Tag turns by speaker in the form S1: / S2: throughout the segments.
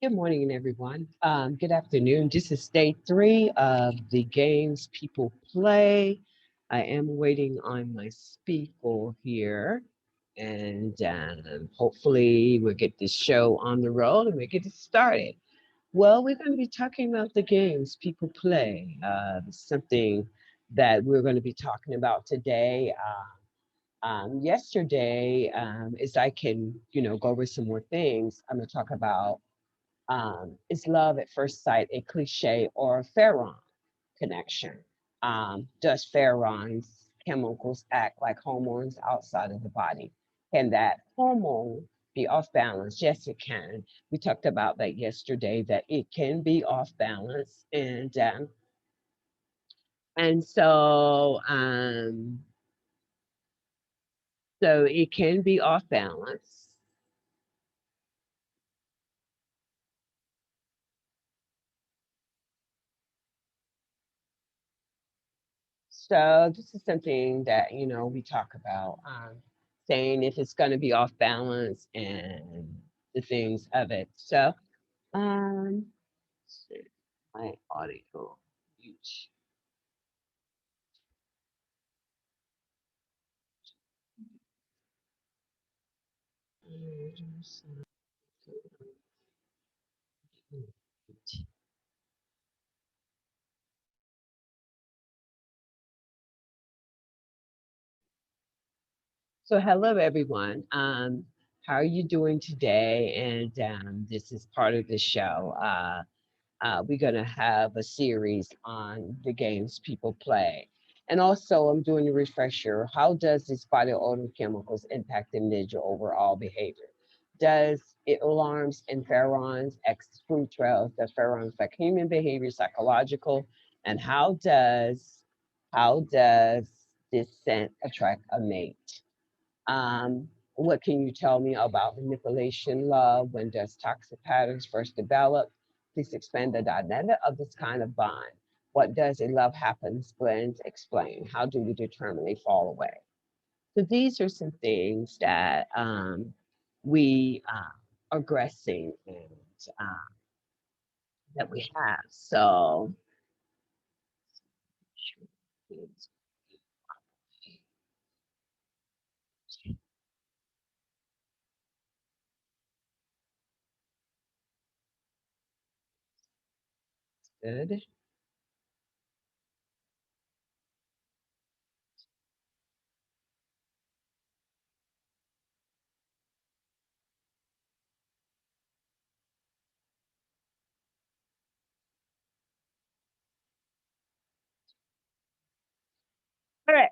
S1: Good morning, everyone. Good afternoon. This is day three of the games people play. I am waiting on my speaker here, and hopefully, we'll get this show on the road and we'll get it started. Well, we're going to be talking about the games people play. Something that we're going to be talking about today. Yesterday, as I can, go over some more things, I'm going to talk about is love at first sight a cliche or a Pharaoh connection? Does Pharaoh's chemicals act like hormones outside of the body? Can that hormone be off balance? Yes, it can. We talked about that yesterday, that it can be off balance. And so it can be off balance. So this is something that we talk about, saying if it's going to be off balance and the things of it. So let's see, my audio. Mute. So hello everyone. How are you doing today? And this is part of the show. We're going to have a series on the games people play. And also, I'm doing a refresher. How does these body odor chemicals impact the individual overall behavior? Does it alarms and pheromones, X food trails, the pheromones affect human behavior, psychological? And how does this scent attract a mate? What can you tell me about manipulation love? When does toxic patterns first develop? Please expand the dynamic of this kind of bond. What does a love happens blend explain? How do we determine they fall away? So these are some things that we are addressing and that we have. So good. All right.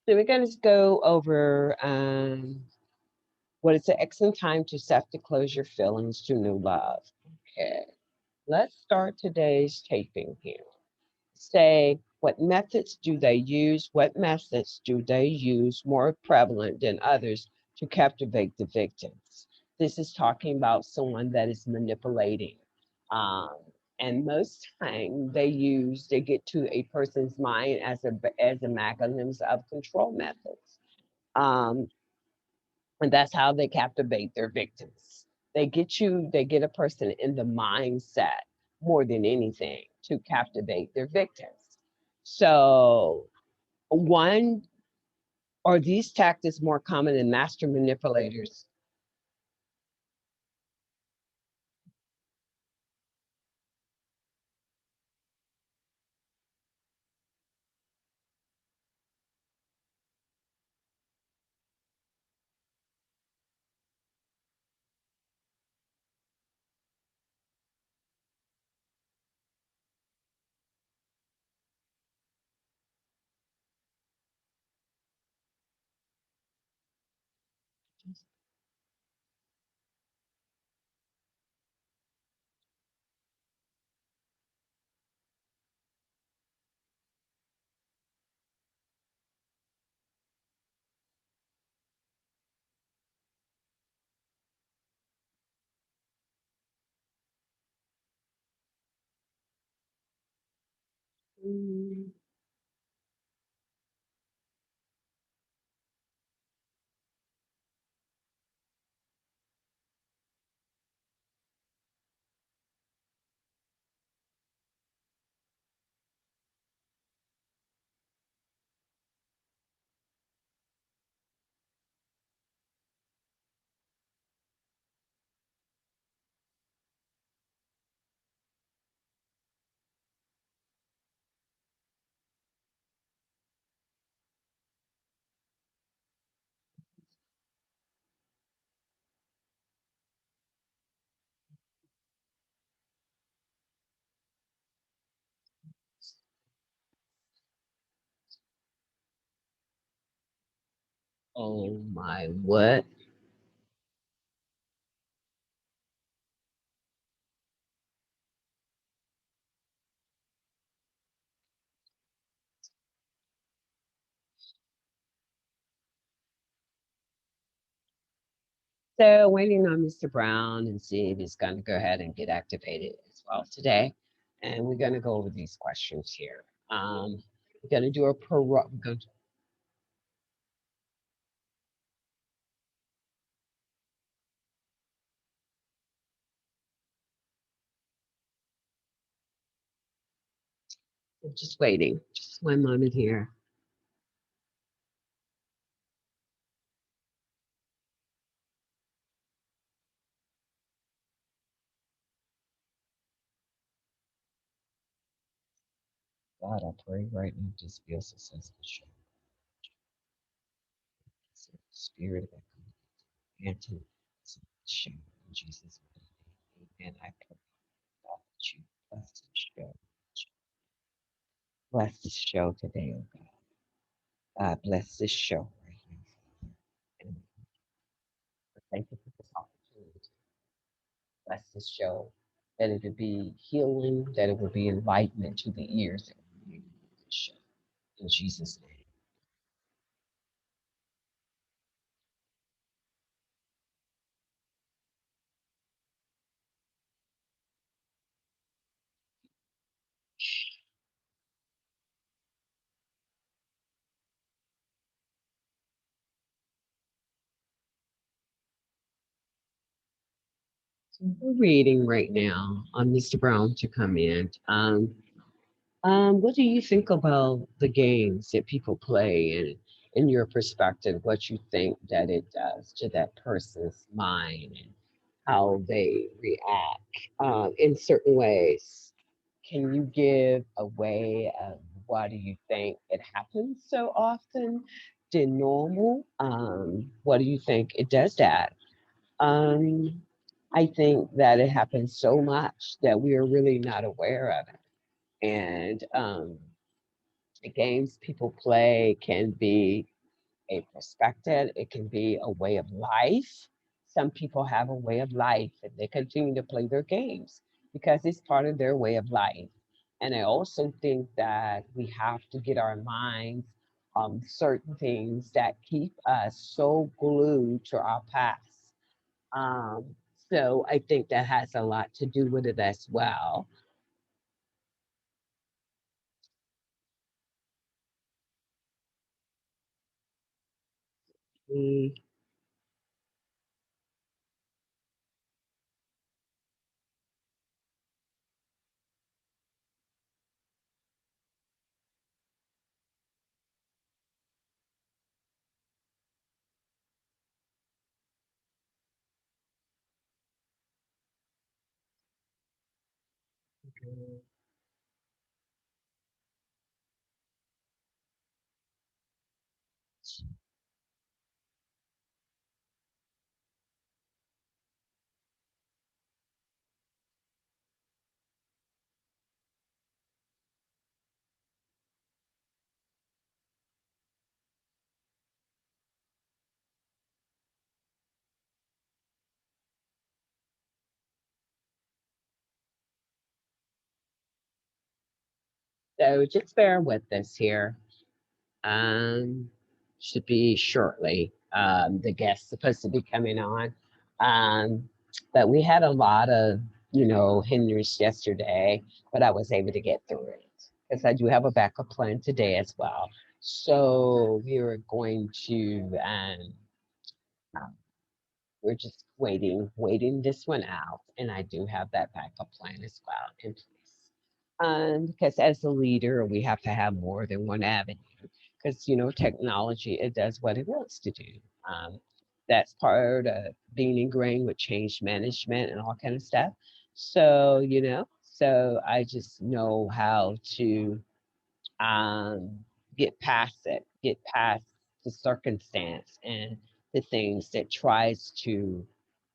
S1: So we're going to go over what is an excellent time to set to close your feelings to new love. Okay, let's start today's taping here. Say, what methods do they use? What methods do they use more prevalent than others to captivate the victims? This is talking about someone that is manipulating. Um, and most time they get to a person's mind as a mechanism of control methods. Um, and that's how they captivate their victims. They get a person in the mindset more than anything to captivate their victims. So, one, are these tactics more common in master manipulators? Mm, Oh my, what? So waiting on Mr. Brown and see if he's going to go ahead and get activated as well today. And we're going to go over these questions here. We're going to do a pro. We're going to, I'm just waiting. Just one moment here. God, I pray right now just be a successful show. Spirit of Anthony, show in Jesus' name. Amen. I pray God that you bless this show. Bless this show today, oh God. God bless this show right now. And thank you for this opportunity. Bless this show. That it would be healing, that it would be enlightenment to the ears that will hear this show. In Jesus' name. So we're reading right now on Mr. Brown to come in. What do you think about the games that people play and in your perspective, what you think that it does to that person's mind and how they react in certain ways? Can you give a way of why do you think it happens so often than normal? What do you think it does that? Um, I think that it happens so much that we are really not aware of it. And the games people play can be a perspective, it can be a way of life. Some people have a way of life and they continue to play their games because it's part of their way of life. And I also think that we have to get our minds on certain things that keep us so glued to our past. Um, so I think that has a lot to do with it as well. Mm, So just bear with us here. Um, should be shortly. The guest supposed to be coming on. Um, but we had a lot of, hindrance yesterday, but I was able to get through it because I do have a backup plan today as well. So we are going to, um, we're just waiting this one out. And I do have that backup plan as well in place. Because as a leader, we have to have more than one avenue because technology it does what it wants to do. Um, that's part of being ingrained with change management and all kind of stuff. So so I just know how to um, get past it, get past the circumstance and the things that tries to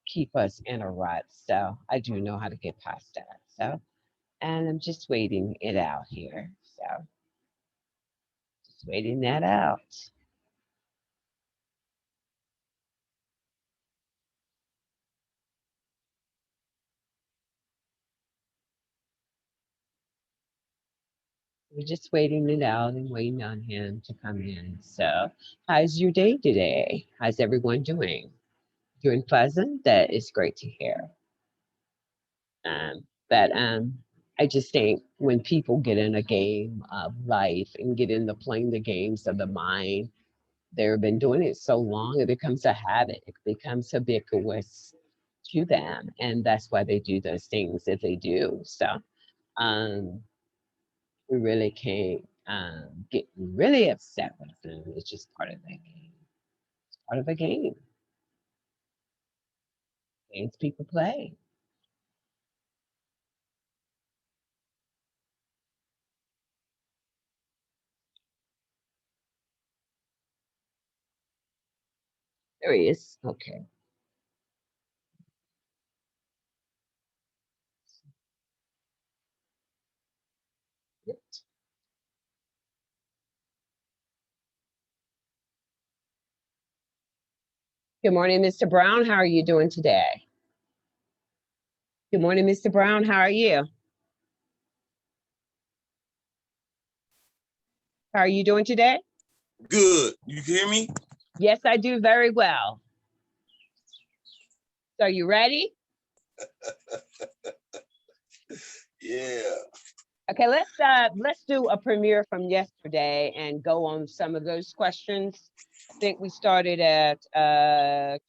S1: keep us in a rut. So I do know how to get past that. So and I'm just waiting it out here. So just waiting that out. We're just waiting it out and waiting on him to come in. So, how's your day today? How's everyone doing? Doing pleasant? That is great to hear. But I just think when people get in a game of life and get into playing the games of the mind, they've been doing it so long, it becomes a habit. It becomes habituous to them, and that's why they do those things that they do. So, um, we really can't get really upset with them. It's just part of the game. It's part of the game. Games people play. There he is. Okay. Good morning, Mr. Brown. How are you doing today? Good morning, Mr. Brown. How are you? How are you doing today?
S2: Good. You can hear me?
S1: Yes, I do very well. So, you ready?
S2: Yeah.
S1: Okay, let's do a premiere from yesterday and go on some of those questions. I think we started at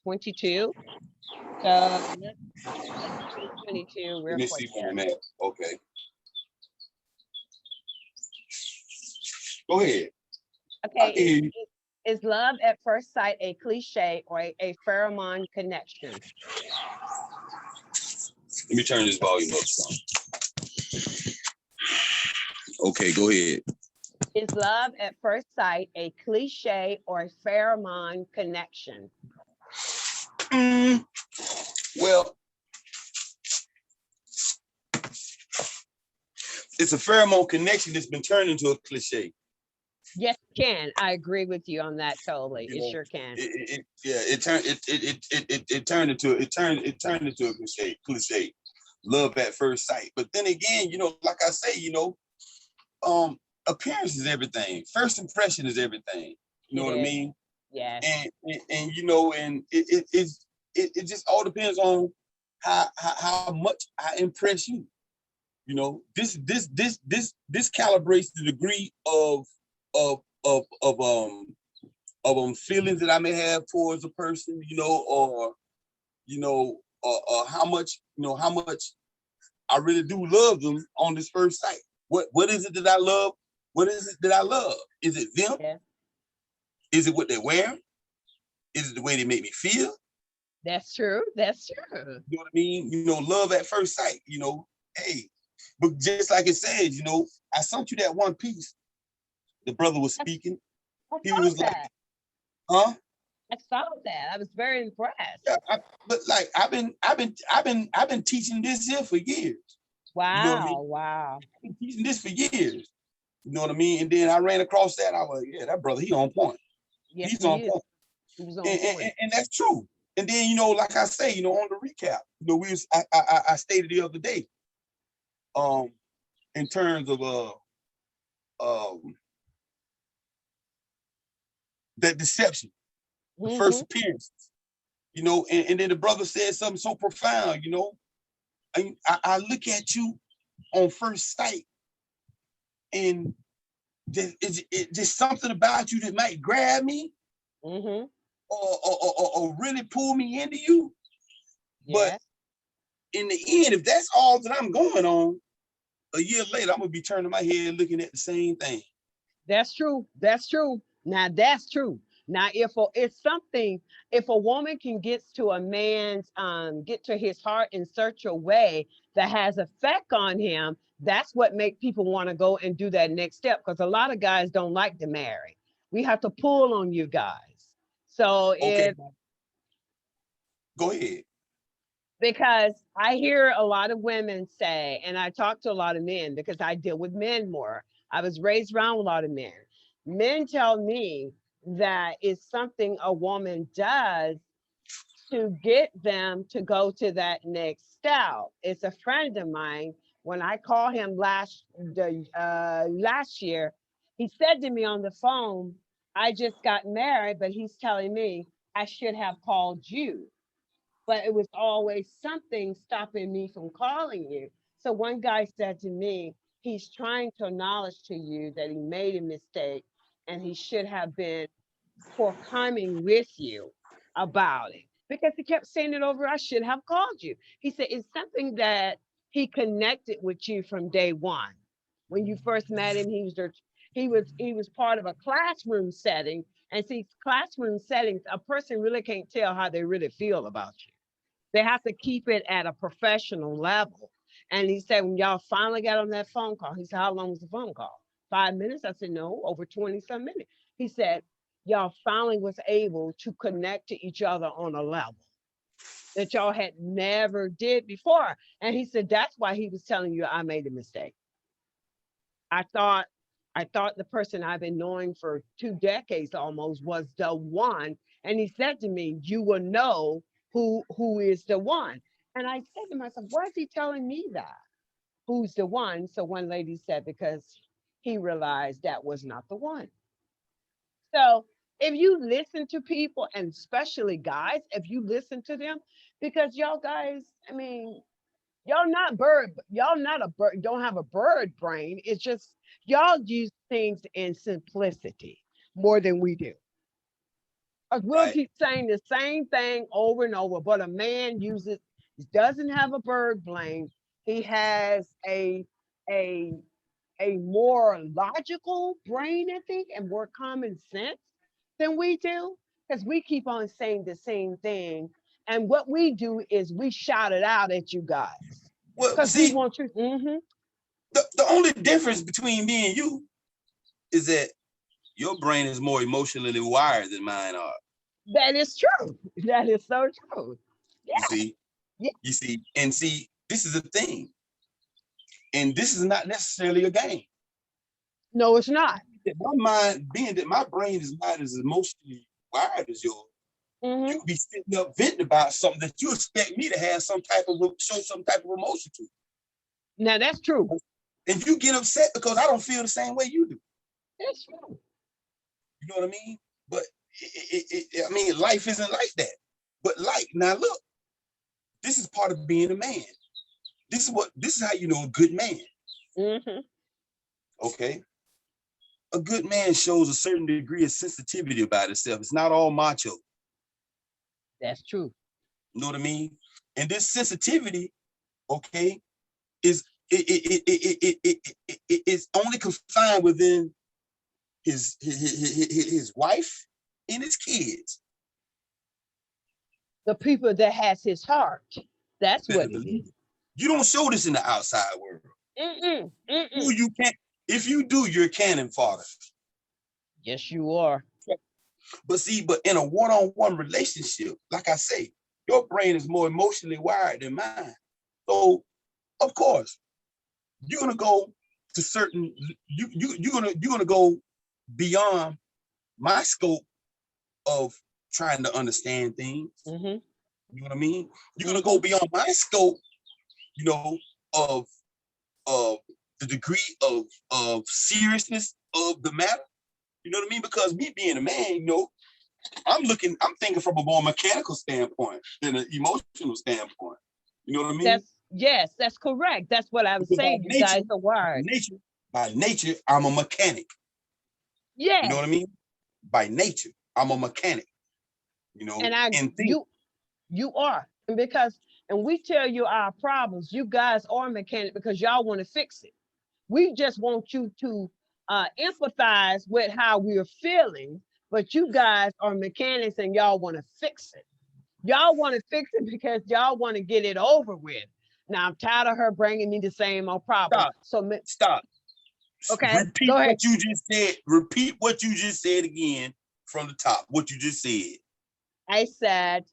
S1: 22. So let's do 22
S2: Let
S1: real
S2: me
S1: quick
S2: see where
S1: here.
S2: I'm at. Okay. Go ahead. I
S1: Okay,
S2: can hear you.
S1: is love at first sight a cliche or a pheromone connection?
S2: Let me turn this volume up some. Okay, go ahead.
S1: Is love at first sight a cliche or a pheromone connection?
S2: Well, it's a pheromone connection that's been turned into a cliche.
S1: Yes, it can. I agree with you on that totally.
S2: You
S1: It
S2: know,
S1: sure can.
S2: it turned into a cliche. Love at first sight. But then again, like I say, um, appearance is everything. First impression is everything. You know
S1: It
S2: what I
S1: is.
S2: mean?
S1: Yes.
S2: And it just all depends on how much I impress you. This calibrates the degree of of of um feelings that I may have towards a person, or how much I really do love them on this first sight. What is it that I love? What is it that I love? Is it them?
S1: Yeah.
S2: Is it what they're wearing? Is it the way they make me feel?
S1: That's true. That's true.
S2: You know what I mean? Love at first sight, hey. But just like it says, I sent you that one piece. The brother was speaking.
S1: I
S2: He
S1: saw
S2: was like,
S1: that.
S2: huh?
S1: I saw that. I was very impressed.
S2: Yeah, but like I've been teaching this here for years. You know what I mean?
S1: Wow. Wow.
S2: I've been teaching this for years. You know what I mean? And then I ran across that. I was, yeah, that brother, he on point.
S1: Yes,
S2: He's on
S1: he is.
S2: point.
S1: He was on
S2: And,
S1: point.
S2: and, and that's true. And then, like I say, on the recap, I stated the other day, um, in terms of um that deception, the first appearances, and then the brother said something so profound, I look at you on first sight, and it's just something about you that might grab me,
S1: Mm-hmm.
S2: or really pull me into you. But
S1: Yes.
S2: in the end, if that's all that I'm going on, a year later, I'm gonna be turning my head looking at the same thing.
S1: That's true. That's true. Now that's true. Now, it's something, if a woman can get to his heart in such a way that has effect on him, that's what make people want to go and do that next step. Because a lot of guys don't like to marry. We have to pull on you guys. So
S2: Okay,
S1: if
S2: go ahead.
S1: because I hear a lot of women say, and I talk to a lot of men because I deal with men more. I was raised around a lot of men. Men tell me that it's something a woman does to get them to go to that next step. It's a friend of mine when I called him last year, he said to me on the phone, I just got married, but he's telling me I should have called you. But it was always something stopping me from calling you. So one guy said to me, he's trying to acknowledge to you that he made a mistake and he should have been forthcoming with you about it because he kept saying it over. I should have called you. He said it's something that he connected with you from day one. When you first met him, he was part of a classroom setting. And see, classroom settings, a person really can't tell how they really feel about you. They have to keep it at a professional level. And he said, when y'all finally got on that phone call, he said, how long was the phone call? 5 minutes? I said, no, over 20 some minutes. He said, y'all finally was able to connect to each other on a level that y'all had never did before. And he said, that's why he was telling you I made a mistake. I thought I thought the person I've been knowing for 2 decades almost was the one. And he said to me, you will know who is the one. And I said to myself, why is he telling me that? Who's the one? So one lady said, because he realized that was not the one. So if you listen to people, and especially guys, if you listen to them, because y'all guys, I mean, y'all not a bird, don't have a bird brain. It's just y'all use things in simplicity more than we do. Because we'll
S2: Right.
S1: keep saying the same thing over and over, but a man doesn't have a bird brain. He has a a more logical brain, I think, and more common sense than we do. Because we keep on saying the same thing. And what we do is we shout it out at you guys.
S2: Well,
S1: Because we
S2: see,
S1: want you.
S2: the only difference between me and you is that your brain is more emotionally wired than mine are.
S1: That is true. That is so true.
S2: You
S1: Yeah.
S2: see,
S1: Yeah.
S2: and see, this is a thing, and this is not necessarily a game.
S1: No, it's not.
S2: My mind, being that my brain is not as emotionally wired as yours,
S1: Hmm.
S2: you could be sitting up venting about something that you expect me to have show some type of emotion to,
S1: Now that's true.
S2: and you get upset because I don't feel the same way you do.
S1: That's true.
S2: You know what I mean? But I mean, life isn't like that. But like now, look, this is part of being a man. This is how you know a good man.
S1: Hmm.
S2: Okay, a good man shows a certain degree of sensitivity about himself. It's not all macho.
S1: That's true.
S2: You know what I mean? And this sensitivity, okay, is it is only confined within his wife and his kids.
S1: The people that has his heart. That's
S2: Better
S1: what it
S2: believe
S1: is.
S2: it. You don't show this in the outside world.
S1: Mm-mm,
S2: Who
S1: mm-mm.
S2: you can't. If you do, you're a cannon fodder.
S1: Yes, you are.
S2: But see, but in a one-on-one relationship, like I say, your brain is more emotionally wired than mine. So, of course, you're gonna go to certain. You're gonna go beyond my scope of trying to understand things.
S1: Hmm.
S2: You know what I mean? You're gonna go beyond my scope, you know, of of the degree of seriousness of the matter. You know what I mean? Because me being a man, I'm thinking from a more mechanical standpoint than an emotional standpoint. You know what I mean?
S1: Yes, that's correct. That's what I was
S2: Because
S1: saying. You guys are
S2: by
S1: wired.
S2: nature, by nature, I'm a mechanic. You know
S1: Yes,
S2: what I mean? By nature, I'm a mechanic.
S1: and I
S2: And think
S1: you are. And we tell you our problems. You guys are mechanic because y'all want to fix it. We just want you to empathize with how we're feeling, but you guys are mechanics and y'all want to fix it. Y'all want to fix it because y'all want to get it over with. Now I'm tired of her bringing me the same old problem.
S2: stop,
S1: So
S2: stop.
S1: okay,
S2: Repeat
S1: go ahead.
S2: what you just said. Repeat what you just said again from the top. What you just said.
S1: I said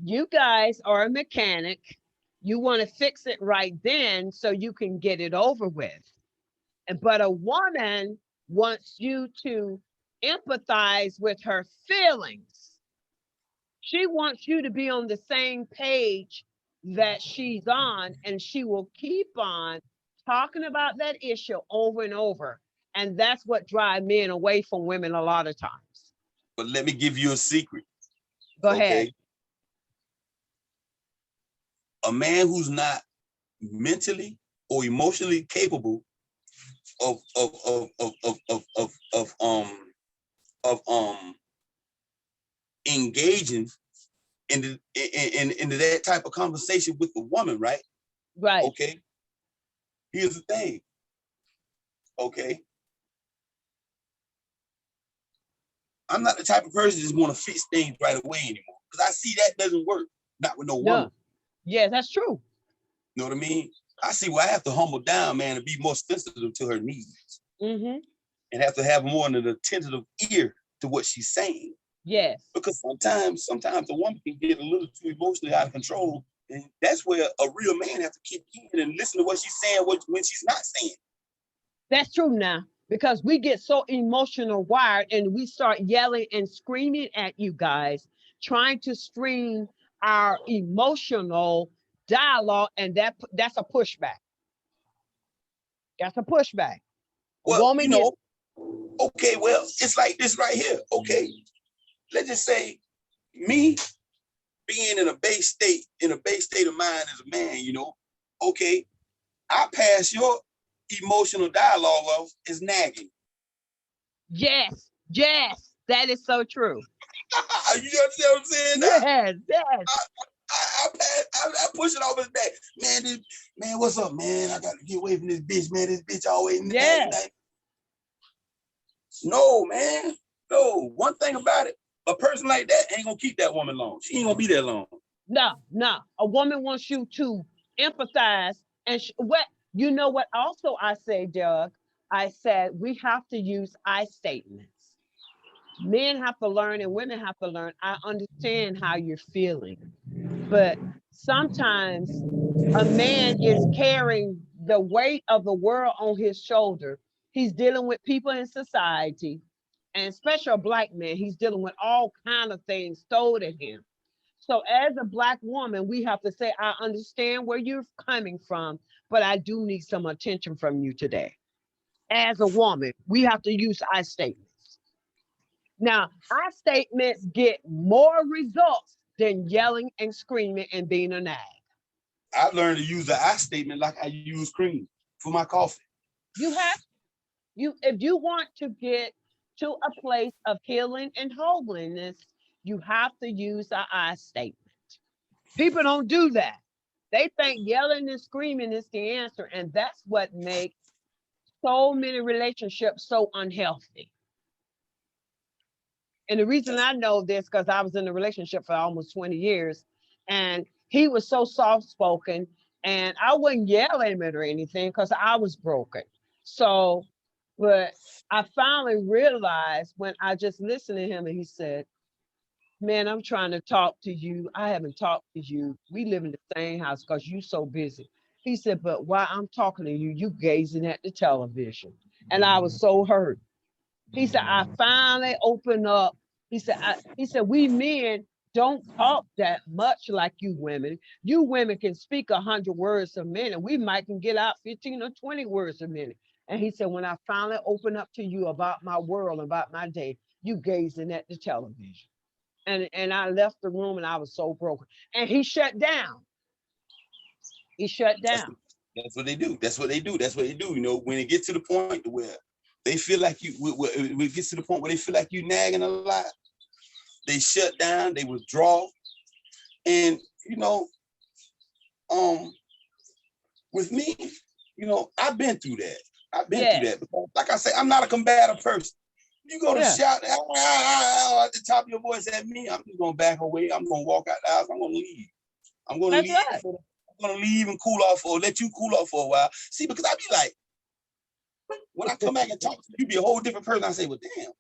S1: you guys are a mechanic. You want to fix it right then so you can get it over with. But a woman wants you to empathize with her feelings. She wants you to be on the same page that she's on, and she will keep on talking about that issue over and over. And that's what drives men away from women a lot of times.
S2: But let me give you a secret,
S1: Go ahead.
S2: okay? A man who's not mentally or emotionally capable of of of of of of of, of engaging into that type of conversation with a woman, right?
S1: Right.
S2: Okay. Here's the thing. Okay. I'm not the type of person that just want to fix things right away anymore. Because I see that doesn't work. Not with no woman.
S1: No. Yeah, that's true.
S2: You know what I mean? I see where I have to humble down, man, and be more sensitive to her needs.
S1: Mm-hmm.
S2: And have to have more of an attentive ear to what she's saying.
S1: Yes.
S2: Because sometimes a woman can get a little too emotionally out of control. And that's where a real man has to kick in and listen to what she's saying when she's not saying.
S1: That's true now. Because we get so emotional wired and we start yelling and screaming at you guys, trying to stream our emotional dialogue, and that's a pushback. That's a pushback.
S2: Well, okay, well, it's like this right here. Okay. Let's just say me being in a base state of mind as a man, okay, I pass your emotional dialogue off as nagging.
S1: Yes, that is so true.
S2: You understand what I'm saying?
S1: Yes.
S2: I push it off his back. Man, what's up, man? I got to get away from this bitch, man. This bitch always nagging. No, man. No. One thing about it, a person like that ain't gonna keep that woman long. She ain't gonna be there long.
S1: No. A woman wants you to empathize. And what also I say, Doug, I said we have to use I statements. Men have to learn and women have to learn. I understand how you're feeling, but sometimes a man is carrying the weight of the world on his shoulder. He's dealing with people in society, and especially a black man, he's dealing with all kind of things thrown at him. So as a black woman, we have to say, I understand where you're coming from, but I do need some attention from you today. As a woman, we have to use I statements. Now, I statements get more results than yelling and screaming and being a nag.
S2: I learned to use the I statement like I use cream for my coffee.
S1: If you want to get to a place of healing and wholeness, you have to use the I statement. People don't do that. They think yelling and screaming is the answer, and that's what makes so many relationships so unhealthy. And the reason I know this because I was in a relationship for almost 20 years, and he was so soft-spoken, and I wouldn't yell at him or anything because I was broken. So, but I finally realized when I just listened to him and he said, man, I'm trying to talk to you. I haven't talked to you. We live in the same house because you're so busy. He said, but while I'm talking to you, you gazing at the television. And I was so hurt. He said, I finally opened up. He said, we men don't talk that much like you women. You women can speak 100 words a minute. We might can get out 15 or 20 words a minute. And he said, when I finally open up to you about my world, about my day, you gazing at the television. And I left the room and I was so broken. And he shut down.
S2: That's what they do. That's what they do. When it gets to the point where they feel like when it gets to the point where they feel like you nagging a lot, they shut down, they withdraw. And, with me, I've been through that. Because, like I say, I'm not a combative person. You go to shout at the top of your voice at me, I'm just going to back away. I'm going to walk out the house. I'm going to leave. I'm going to leave. Right. I'm going to leave and cool off or let you cool off for a while. See, because I be like, when I come back and talk to you, be a whole different person. I say, well, damn,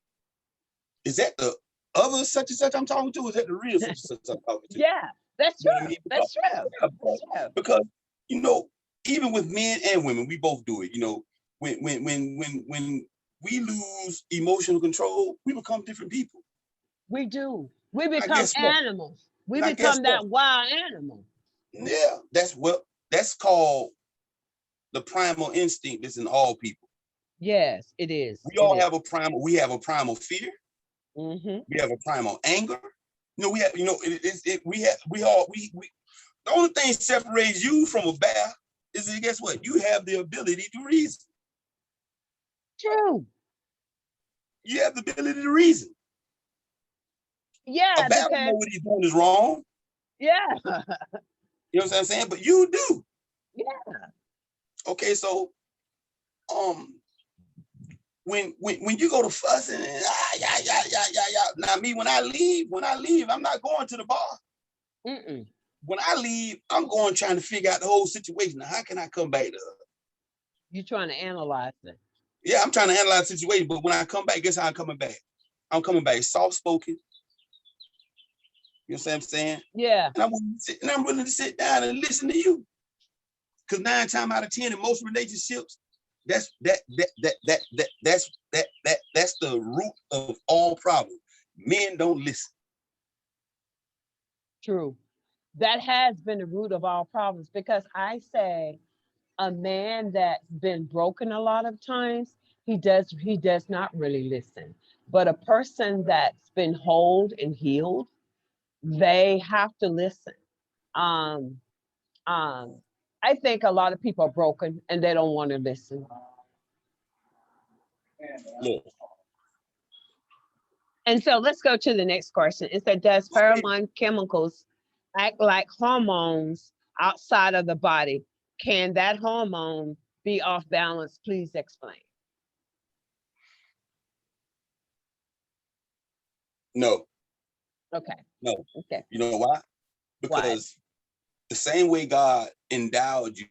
S2: is that the other such and such I'm talking to? Or is that the real such and such I'm talking to?
S1: Yeah, that's true. That's true.
S2: Because, even with men and women, we both do it. When we lose emotional control, we become different people.
S1: We do. We become animals. We become that wild animal.
S2: Yeah, that's called the primal instinct that's in all people.
S1: Yes, it is.
S2: We
S1: It
S2: all
S1: is.
S2: have we have a primal fear,
S1: Mm-hmm.
S2: we have a primal anger. We have, we the only thing separates you from a bear is that, guess what? You have the ability to reason.
S1: True.
S2: You have the ability to reason. A
S1: Yeah,
S2: bear don't know
S1: because
S2: what he's doing is wrong.
S1: yeah.
S2: You know what I'm saying? But you do.
S1: Yeah.
S2: Okay, so when you go to fussing and yeah. Now me, when I leave, I'm not going to the bar.
S1: Mm-mm.
S2: When I leave, I'm going trying to figure out the whole situation. Now, how can I come back to her?
S1: You're trying to analyze it.
S2: Yeah, I'm trying to analyze the situation, but when I come back, guess how I'm coming back? I'm coming back soft-spoken. You know what I'm saying?
S1: Yeah.
S2: And I'm willing to sit down and listen to you. Because 9 times out of 10 in most relationships, that's the root of all problems. Men don't listen.
S1: True. That has been the root of all problems because I say a man that's been broken a lot of times, he does not really listen. But a person that's been whole and healed, they have to listen. Um, um, I think a lot of people are broken and they don't want to listen.
S2: Look,
S1: And so let's go to the next question. It said, does pheromone chemicals act like hormones outside of the body? Can that hormone be off balance? Please explain.
S2: no,
S1: Okay.
S2: no.
S1: Okay.
S2: You know why?
S1: Why?
S2: Because the same way God endowed you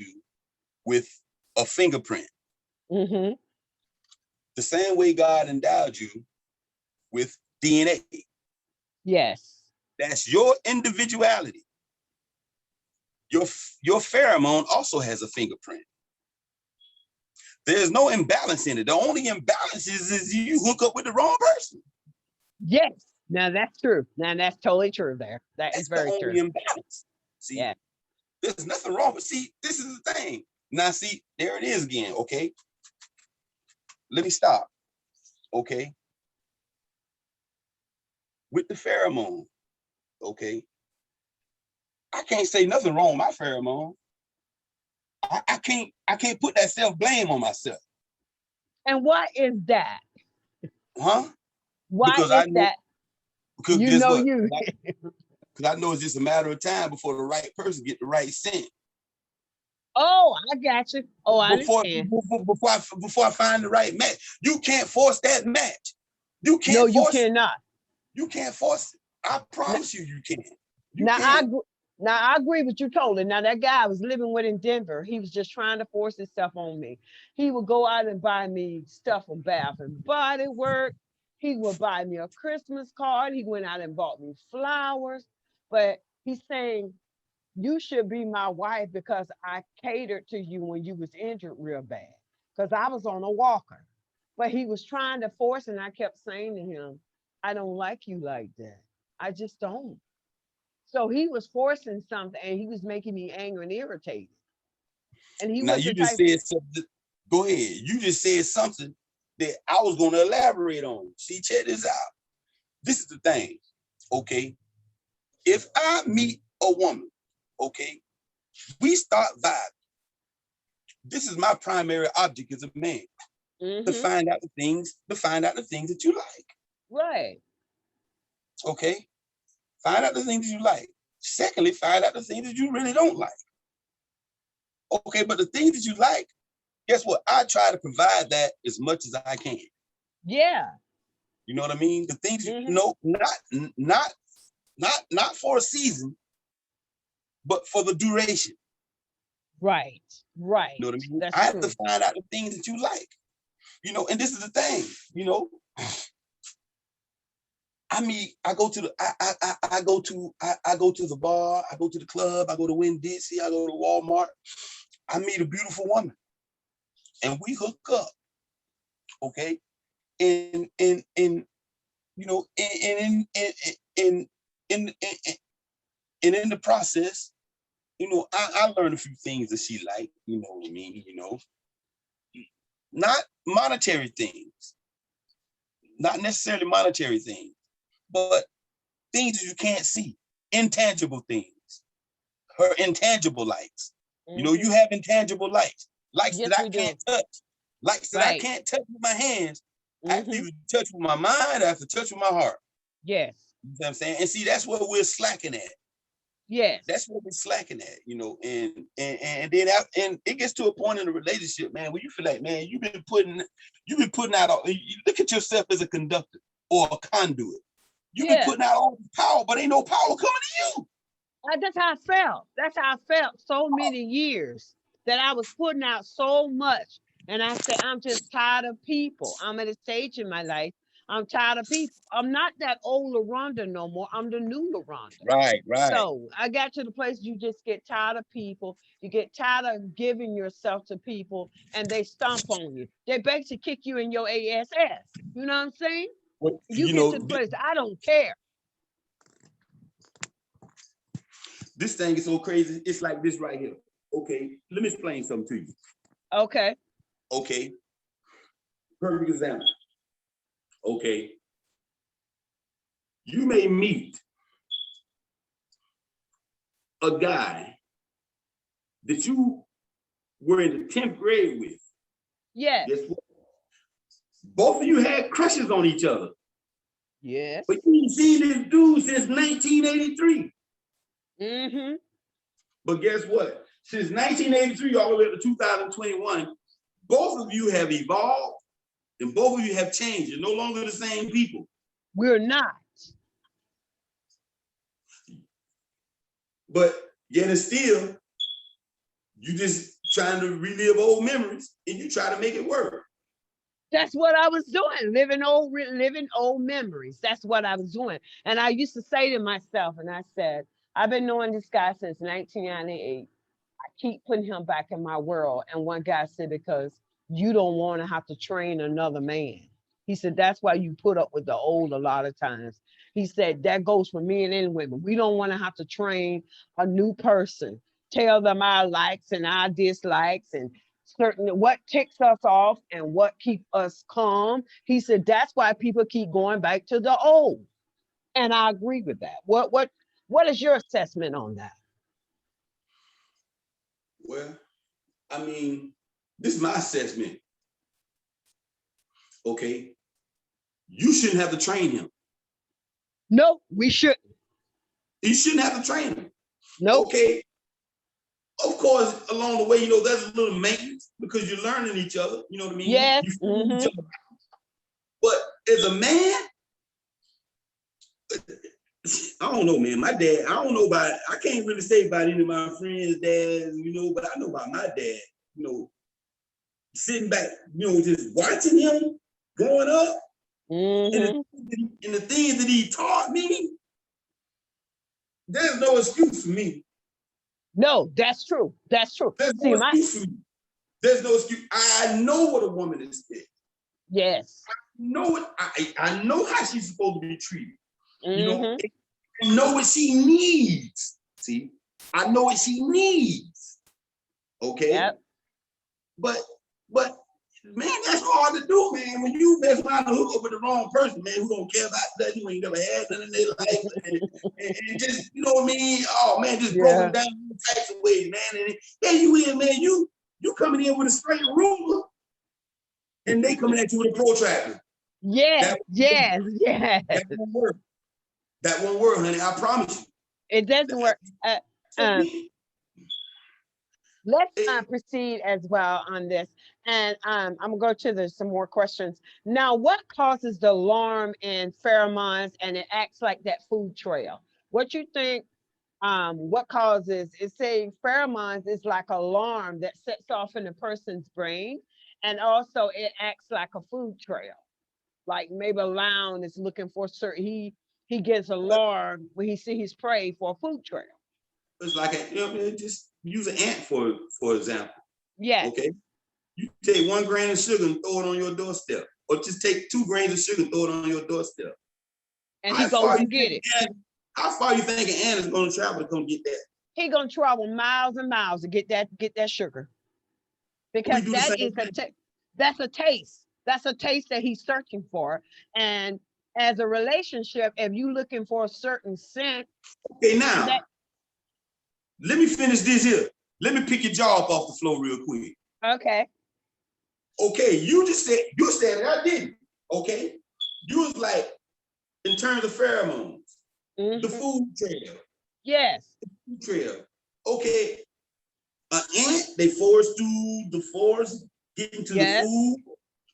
S2: with a fingerprint,
S1: Mm-hmm.
S2: the same way God endowed you with DNA,
S1: Yes.
S2: that's your individuality. Your pheromone also has a fingerprint. There's no imbalance in it. The only imbalance is you hook up with the wrong person.
S1: Yes. Now that's true. Now that's totally true there. That is
S2: That's the
S1: very
S2: only
S1: true.
S2: imbalance. See,
S1: Yeah.
S2: there's nothing wrong with, see, this is the thing. Now, see, there it is again, okay? Let me stop, okay? With the pheromone, okay? I can't say nothing wrong with my pheromone. I can't put that self-blame on myself.
S1: And what is that?
S2: Huh?
S1: Why
S2: Because
S1: is
S2: I know,
S1: that?
S2: because
S1: You
S2: guess
S1: know
S2: what?
S1: you.
S2: Because I know it's just a matter of time before the right person get the right scent.
S1: Oh, I got you. Oh, I
S2: Before
S1: understand.
S2: before I find the right match. You can't force that match. You
S1: No,
S2: can't
S1: you
S2: force it.
S1: cannot.
S2: You can't force it. I
S1: N-
S2: promise you, you can't. You
S1: Now I
S2: can't.
S1: agree. Now I agree with you totally. Now that guy I was living with in Denver, he was just trying to force himself on me. He would go out and buy me stuff from Bath and Body Works. He would buy me a Christmas card. He went out and bought me flowers. But he's saying you should be my wife because I catered to you when you was injured real bad. Because I was on a walker. But he was trying to force, and I kept saying to him, I don't like you like that. I just don't. So he was forcing something and he was making me angry and irritated. And he
S2: Now
S1: was
S2: you
S1: the
S2: just
S1: type,
S2: said something. Go ahead. You just said something that I was going to elaborate on. See, check this out. This is the thing. Okay. If I meet a woman, okay, we start vibing. This is my primary object as a man, to
S1: mm-hmm,
S2: find out the things that you like.
S1: right.
S2: Okay. Find out the things that you like. Secondly, find out the things that you really don't like. Okay, but the things that you like, guess what? I try to provide that as much as I can.
S1: Yeah.
S2: You know what I mean? The things you
S1: Mm-hmm,
S2: know, not for a season, but for the duration.
S1: right.
S2: You
S1: Right.
S2: know what I mean?
S1: That's
S2: I have to
S1: true.
S2: find out the things that you like. And this is the thing. I mean, I go to the I go to the bar, I go to the club, I go to Winn-Dixie, I go to Walmart. I meet a beautiful woman, and we hook up. Okay, and you know, and in the process, I learned a few things that she liked, you know what I mean, not monetary things, not necessarily monetary things, but things that you can't see, intangible things, her intangible likes. You have intangible likes
S1: Yes,
S2: that I
S1: we
S2: can't
S1: do.
S2: touch, likes that I
S1: Right.
S2: can't touch with my hands. I have to either touch with my mind, I have to touch with my heart.
S1: Yes.
S2: You know what I'm saying? And see, that's what we're slacking at.
S1: Yes.
S2: That's what we're slacking at, and then and it gets to a point in the relationship, man, where you feel like, man, you've been putting out all, you look at yourself as a conductor or a conduit. You've been putting out all the power, but ain't no power coming to you.
S1: That's how I felt. That's how I felt so many years, that I was putting out so much. And I said, I'm just tired of people. I'm at a stage in my life. I'm tired of people. I'm not that old LaRonda no more. I'm the new LaRonda.
S2: Right.
S1: So I got to the place you just get tired of people. You get tired of giving yourself to people and they stomp on you. They basically kick you in your ass. You know what I'm saying?
S2: Well,
S1: You get to the place, I don't care.
S2: This thing is so crazy. It's like this right here. Okay, let me explain something to you.
S1: Okay.
S2: Perfect example. Okay. You may meet a guy that you were in the 10th grade with.
S1: Yes.
S2: Guess what? Both of you had crushes on each other.
S1: Yes.
S2: But you ain't seen this dude since 1983. But guess what? Since 1983 all the way up to 2021, both of you have evolved and both of you have changed. You're no longer the same people.
S1: We're not.
S2: But yet and still, you just trying to relive old memories and you try to make it work.
S1: That's what I was doing, living old memories. That's what I was doing. And I used to say to myself, and I said, I've been knowing this guy since 1998. I keep putting him back in my world. And one guy said, because you don't want to have to train another man. He said, that's why you put up with the old a lot of times. He said, that goes for men and women. We don't want to have to train a new person, tell them our likes and our dislikes and certain what ticks us off and what keep us calm. He said, that's why people keep going back to the old. And I agree with that. What is your assessment on that?
S2: Well, I mean, this is my assessment. Okay. You shouldn't have to train him.
S1: No, we shouldn't.
S2: You shouldn't have to train him.
S1: No.
S2: Okay. Of course, along the way, there's a little maintenance because you're learning each other. You know what I mean?
S1: Yes.
S2: You each other. But as a man, I don't know, man. My dad, I don't know about, I can't really say about any of my friends' dads, but I know about my dad, sitting back, just watching him growing up. And the things that he taught me, there's no excuse for me.
S1: No, that's true. That's true.
S2: There's no excuse for me. There's no excuse. I know what a woman is.
S1: Yes.
S2: I know how she's supposed to be treated. I know what she needs. See, I know what she needs. Okay.
S1: Yep.
S2: But man, that's hard to do, man. When you mess around and hook up with the wrong person, man, who don't care about that, you ain't never had nothing in their life, and just, you know what I mean? Oh man, just broken down all types of ways, man. And then you in, man, you coming in with a straight ruler, and they coming at you with a protractor.
S1: Yes.
S2: That won't work. That won't work, honey. I promise you.
S1: It doesn't work. Let's proceed as well on this. And I'm gonna go to some more questions. Now, what causes the alarm in pheromones and it acts like that food trail? What you think, what causes, it's saying pheromones is like an alarm that sets off in a person's brain. And also it acts like a food trail. Like maybe a lion is looking for certain, he gets alarmed when he sees his prey for a food trail.
S2: It's like, just use an ant for example.
S1: Yes.
S2: Okay. You take 1 grain of sugar and throw it on your doorstep, or just take 2 grains of sugar and throw it on your doorstep.
S1: And he goes to get it.
S2: How far you think an ant is going to travel to come get that?
S1: he gonna travel miles and miles to get that sugar
S2: We
S1: because
S2: do the
S1: that
S2: same
S1: is
S2: thing.
S1: that's a taste. That's a taste that he's searching for. And as a relationship, if you looking for a certain scent,
S2: Okay,
S1: and
S2: now
S1: that
S2: let me finish this here. Let me pick your jaw up off the floor real quick.
S1: okay,
S2: Okay, you said it, I didn't. Okay, you was like, in terms of pheromones, the
S1: mhm,
S2: food
S1: yes,
S2: trail. Okay, an ant, they forage through the forest, get into the
S1: yes,
S2: food.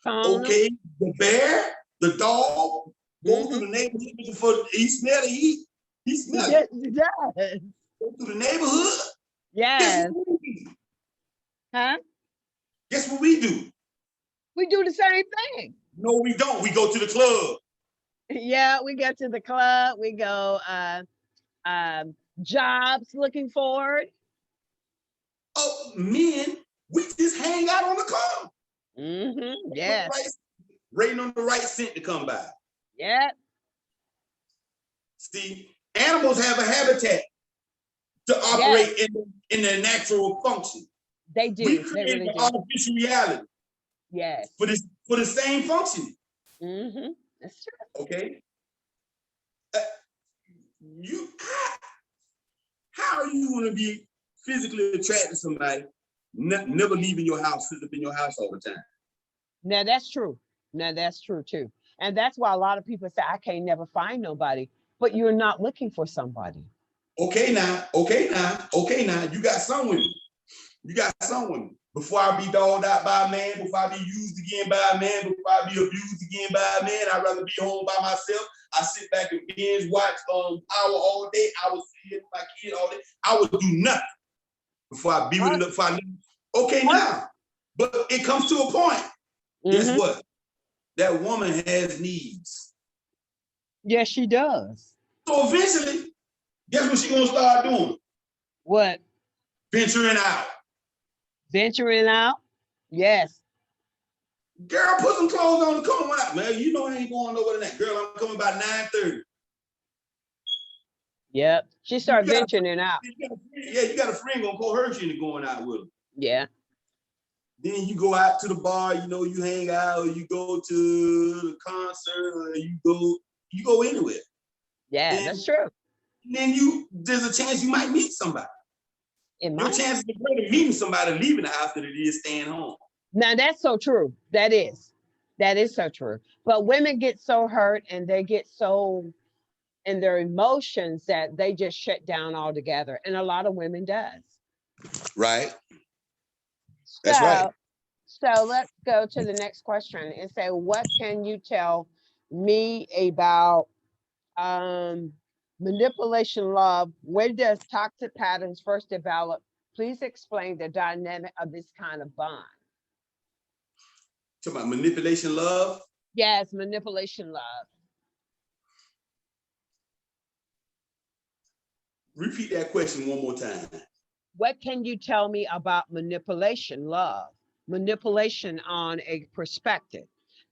S1: fauna,
S2: Okay, the bear, the dog, go through
S1: mhm,
S2: the neighborhood looking for, he smell it, he smell it.
S1: yes, yes,
S2: Go through the neighborhood. Guess
S1: yes,
S2: what we do?
S1: huh?
S2: Guess what we do?
S1: We do the same thing.
S2: No, we don't. We go to the club.
S1: Yeah, we go to the club. We go jobs looking for it.
S2: Oh, men, we just hang out on the club.
S1: Yes.
S2: Waiting on the right scent to come by.
S1: Yeah.
S2: See, animals have a habitat to
S1: Yes.
S2: operate in their natural function.
S1: They
S2: We
S1: do. They
S2: create
S1: really
S2: an
S1: do.
S2: artificial reality
S1: Yes.
S2: for the same function.
S1: That's true.
S2: Okay. Uh, you how are you going to be physically attracted to somebody, never leaving your house, sitting up in your house all the time?
S1: Now that's true. Now that's true too. And that's why a lot of people say, I can't never find nobody, but you're not looking for somebody.
S2: Okay now, you got some women. You got some women. Before I be dogged out by a man, before I be used again by a man, before I be abused again by a man, I'd rather be home by myself. I sit back and binge watch hour all day. I would sit here with my kid all day. I would do nothing before I be with it up. Okay, now, but it comes to a point. Guess what? That woman has needs.
S1: Yes, she does.
S2: So eventually, guess what she's gonna start doing?
S1: What?
S2: Venturing out.
S1: Venturing out? Yes.
S2: Girl, put some clothes on and come out, man. You know I ain't going over tonight. Girl, I'm coming by 9:30.
S1: Yep. She started venturing out.
S2: You got a friend gonna coerce you into going out with them.
S1: Yeah.
S2: Then you go out to the bar, you hang out, or you go to the concert, or you go anywhere.
S1: Yeah, that's true.
S2: Then there's a chance you might meet somebody. Your chances of meeting somebody leaving the house than it is staying home.
S1: Now that's so true. That is so true. But women get so hurt and they get so in their emotions that they just shut down altogether. And a lot of women does.
S2: Right. That's right.
S1: So let's go to the next question and say, what can you tell me about manipulation love? Where does toxic patterns first develop? Please explain the dynamic of this kind of bond.
S2: Talk about manipulation love?
S1: Yes, manipulation love.
S2: Repeat that question one more time.
S1: What can you tell me about manipulation love? Manipulation on a perspective.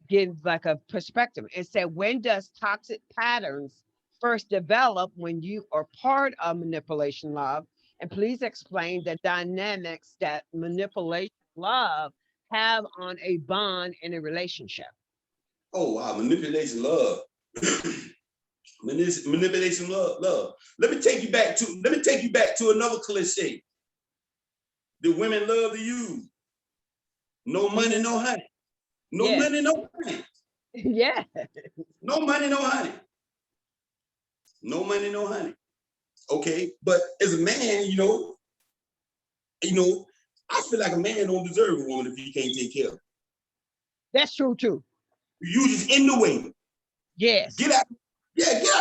S1: Give like a perspective. It said, when does toxic patterns first develop when you are part of manipulation love? And please explain the dynamics that manipulation love have on a bond in a relationship.
S2: Oh wow, manipulation love. Manipulation love. Let me take you back to another cliche. The women love to use. No money, no honey. No money, no honey.
S1: Yeah.
S2: No money, no honey. No money, no honey. Okay, but as a man, I feel like a man don't deserve a woman if he can't take care of her.
S1: That's true too.
S2: You just in the way.
S1: Yes.
S2: Get out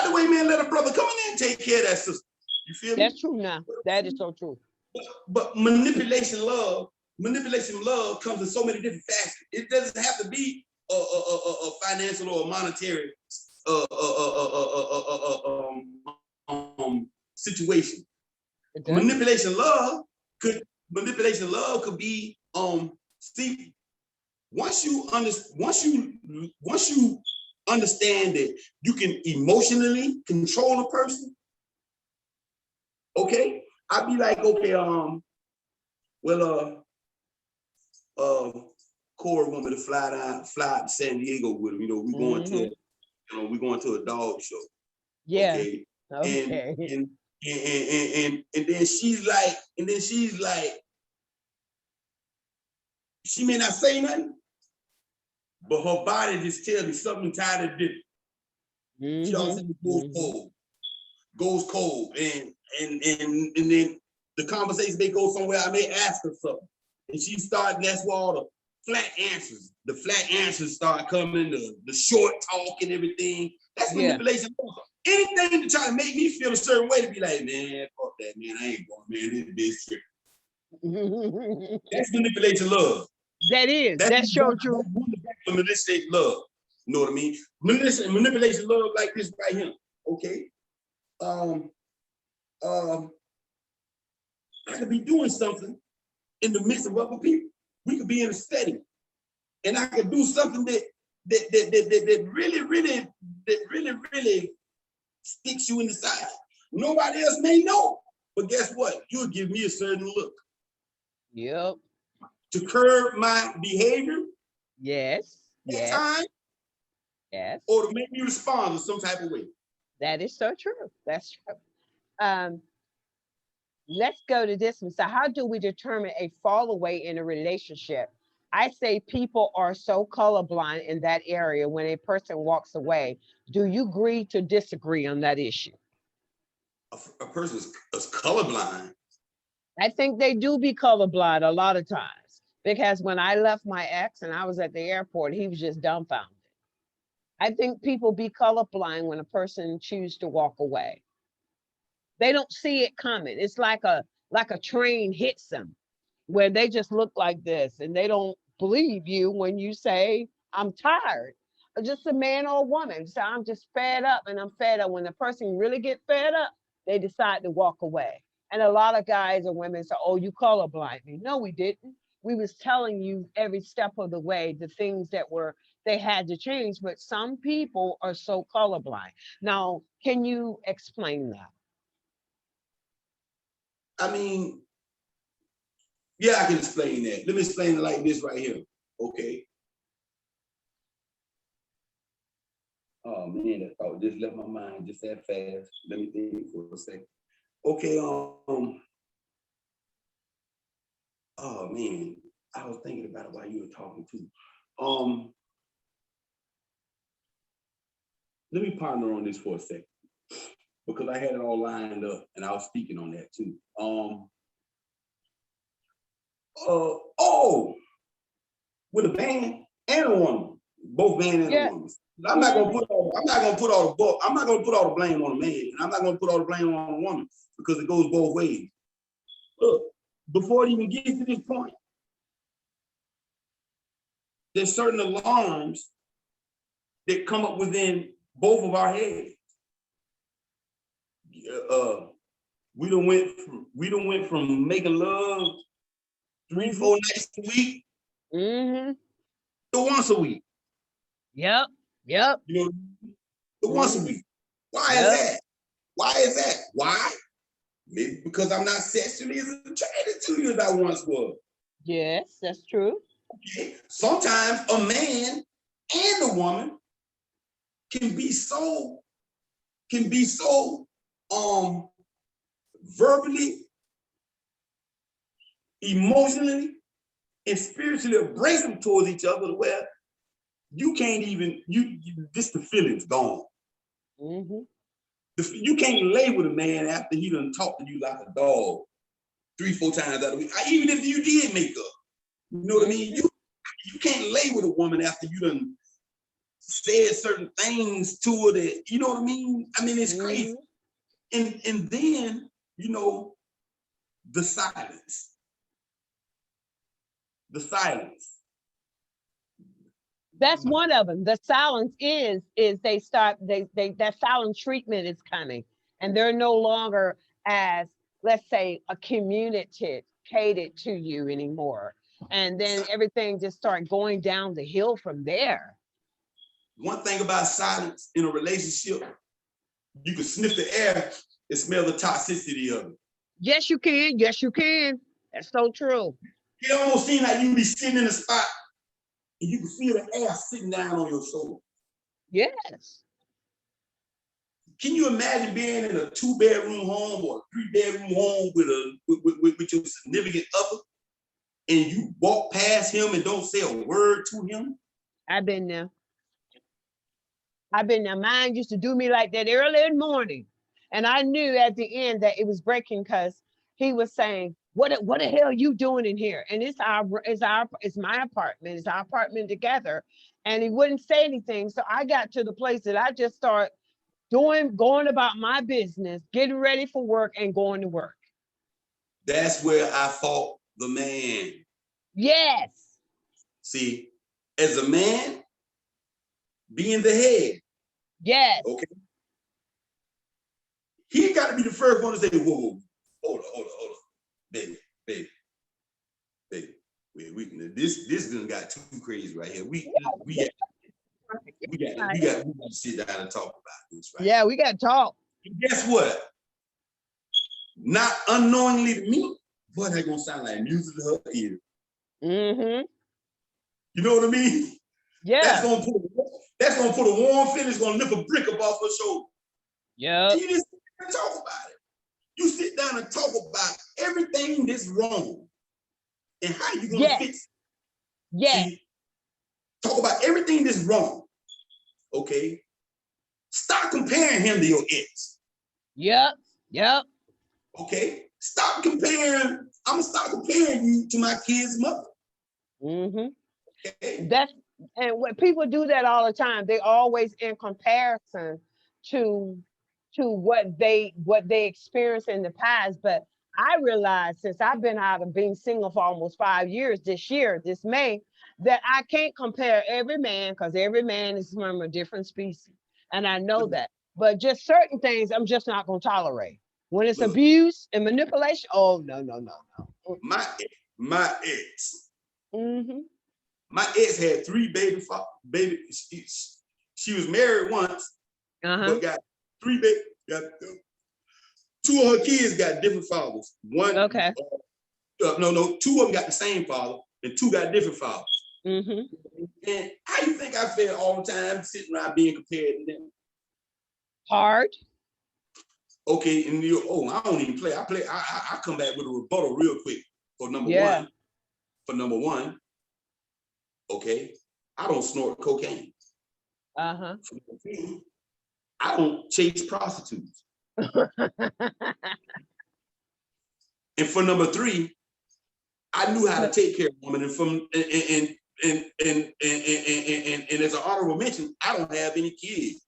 S2: the way, man. Let a brother come in and take care of that sister. You feel me?
S1: That's true now. That is so true.
S2: But manipulation love comes in so many different facets. It doesn't have to be a financial or a monetary situation. Manipulation love could be see, once you understand that you can emotionally control a person, okay, I'd be like, okay, Corey want me to fly out to San Diego with him. You know, we going to a dog show.
S1: Yeah.
S2: Okay.
S1: Okay.
S2: And then she's like, she may not say nothing, but her body just tells me something tired of different. She also goes cold. And then the conversation may go somewhere. I may ask her something. And she started, that's where all the flat answers start coming, the short talk and everything. That's manipulation. Anything to try to make me feel a certain way, to be like, man, fuck that, man. I ain't going, man. This trip. That's manipulation love.
S1: That's your true.
S2: Manipulation love. You know what I mean? Manipulation love like this right here. Okay. I could be doing something in the midst of other people. We could be in a setting, and I could do something that really sticks you in the side. Nobody else may know, but guess what? You'll give me a certain look.
S1: Yep.
S2: To curb my behavior.
S1: Yes.
S2: At times.
S1: Yes.
S2: Or to make me respond in some type of way.
S1: That is so true. That's true. Let's go to this one. So how do we determine a fall away in a relationship? I say people are so colorblind in that area when a person walks away. Do you agree to disagree on that issue?
S2: A person is colorblind.
S1: I think they do be colorblind a lot of times, because when I left my ex and I was at the airport, he was just dumbfounded. I think people be colorblind when a person chooses to walk away. They don't see it coming. It's like a train hits them, where they just look like this and they don't believe you when you say, I'm tired. Or just a man or a woman. So I'm just fed up, and I'm fed up. When the person really get fed up, they decide to walk away. And a lot of guys and women say, oh, you colorblind me. No, we didn't. We was telling you every step of the way, the things that they had to change, but some people are so colorblind. Now, can you explain that?
S2: I mean, yeah, I can explain that. Let me explain it like this right here, okay? Oh man, that thought just left my mind just that fast. Let me think for a second. Okay, oh man, I was thinking about it while you were talking too. Let me ponder on this for a second, because I had it all lined up and I was speaking on that too. With a man and a woman, both man and a woman. I'm not gonna put all the blame on the man, and I'm not gonna put all the blame on the woman, because it goes both ways. Look, before it even gets to this point, there's certain alarms that come up within both of our heads. We done went from making love 3-4 nights a week to once a week.
S1: Yep.
S2: You know, to once a week. Why is that? Why? Maybe because I'm not sexually as attracted to you as I once was.
S1: Yes, that's true.
S2: Okay. Sometimes a man and a woman can be so verbally, emotionally, and spiritually abrasive towards each other, where you can't even, just the feeling's gone. You can't lay with a man after he done talked to you like a dog 3-4 times out of the week. Even if you did make up, you know what I mean? You can't lay with a woman after you done said certain things to her that, you know what I mean? I mean, it's crazy. And then, you know, the silence.
S1: That's one of them. The silence is that silent treatment is coming, and they're no longer as, let's say, a community catered to you anymore. And then everything just started going down the hill from there.
S2: One thing about silence in a relationship, you can sniff the air and smell the toxicity of it.
S1: Yes, you can. Yes, you can. That's so true.
S2: It almost seems like you be sitting in a spot and you can feel the air sitting down on your shoulder.
S1: Yes.
S2: Can you imagine being in a 2-bedroom home or a 3-bedroom home with your significant other, and you walk past him and don't say a word to him?
S1: I've been there. I've been there. Mine used to do me like that early in the morning. And I knew at the end that it was breaking because he was saying, what the hell are you doing in here? And it's my apartment. It's our apartment together. And he wouldn't say anything. So I got to the place that I just start going about my business, getting ready for work and going to work.
S2: That's where I fought the man.
S1: Yes.
S2: See, as a man, being the head.
S1: Yes.
S2: Okay. He got to be the first one to say, whoa, hold on. Baby. This done got too crazy right here. We got to sit down and talk about this, right?
S1: Yeah, we got to talk.
S2: And guess what? Not unknowingly to me, but that's gonna sound like music to her ear.
S1: Mm-hmm.
S2: You know what I mean?
S1: Yeah.
S2: That's gonna put a warm feeling, gonna lift a brick up off her shoulder.
S1: Yeah.
S2: You just sit down and talk about it. You sit down and talk about everything that's wrong and how you gonna fix it.
S1: Yeah.
S2: Talk about everything that's wrong. Okay. Stop comparing him to your ex.
S1: Yep.
S2: Okay. Stop comparing. I'm gonna stop comparing you to my kid's mother.
S1: Mm-hmm.
S2: Okay.
S1: And when people do that all the time, they always in comparison to what they experienced in the past. But I realized since I've been out of being single for almost 5 years this May, that I can't compare every man because every man is from a different species. And I know that. But just certain things I'm just not going to tolerate. When it's abuse and manipulation, oh, no.
S2: My ex.
S1: Mm-hmm.
S2: My ex had 3 baby. She was married once, but got 3 baby. 2 of her kids got different fathers. One,
S1: okay.
S2: 2 of them got the same father, and 2 got different fathers.
S1: Mm-hmm.
S2: And how you think I feel all the time sitting around being compared to them?
S1: Hard.
S2: Okay, and I don't even play. I come back with a rebuttal real quick for number one. For number one, okay, I don't snort cocaine.
S1: Uh-huh.
S2: For number 2, I don't chase prostitutes. And for number 3, I knew how to take care of women. And as an honorable mention, I don't have any kids.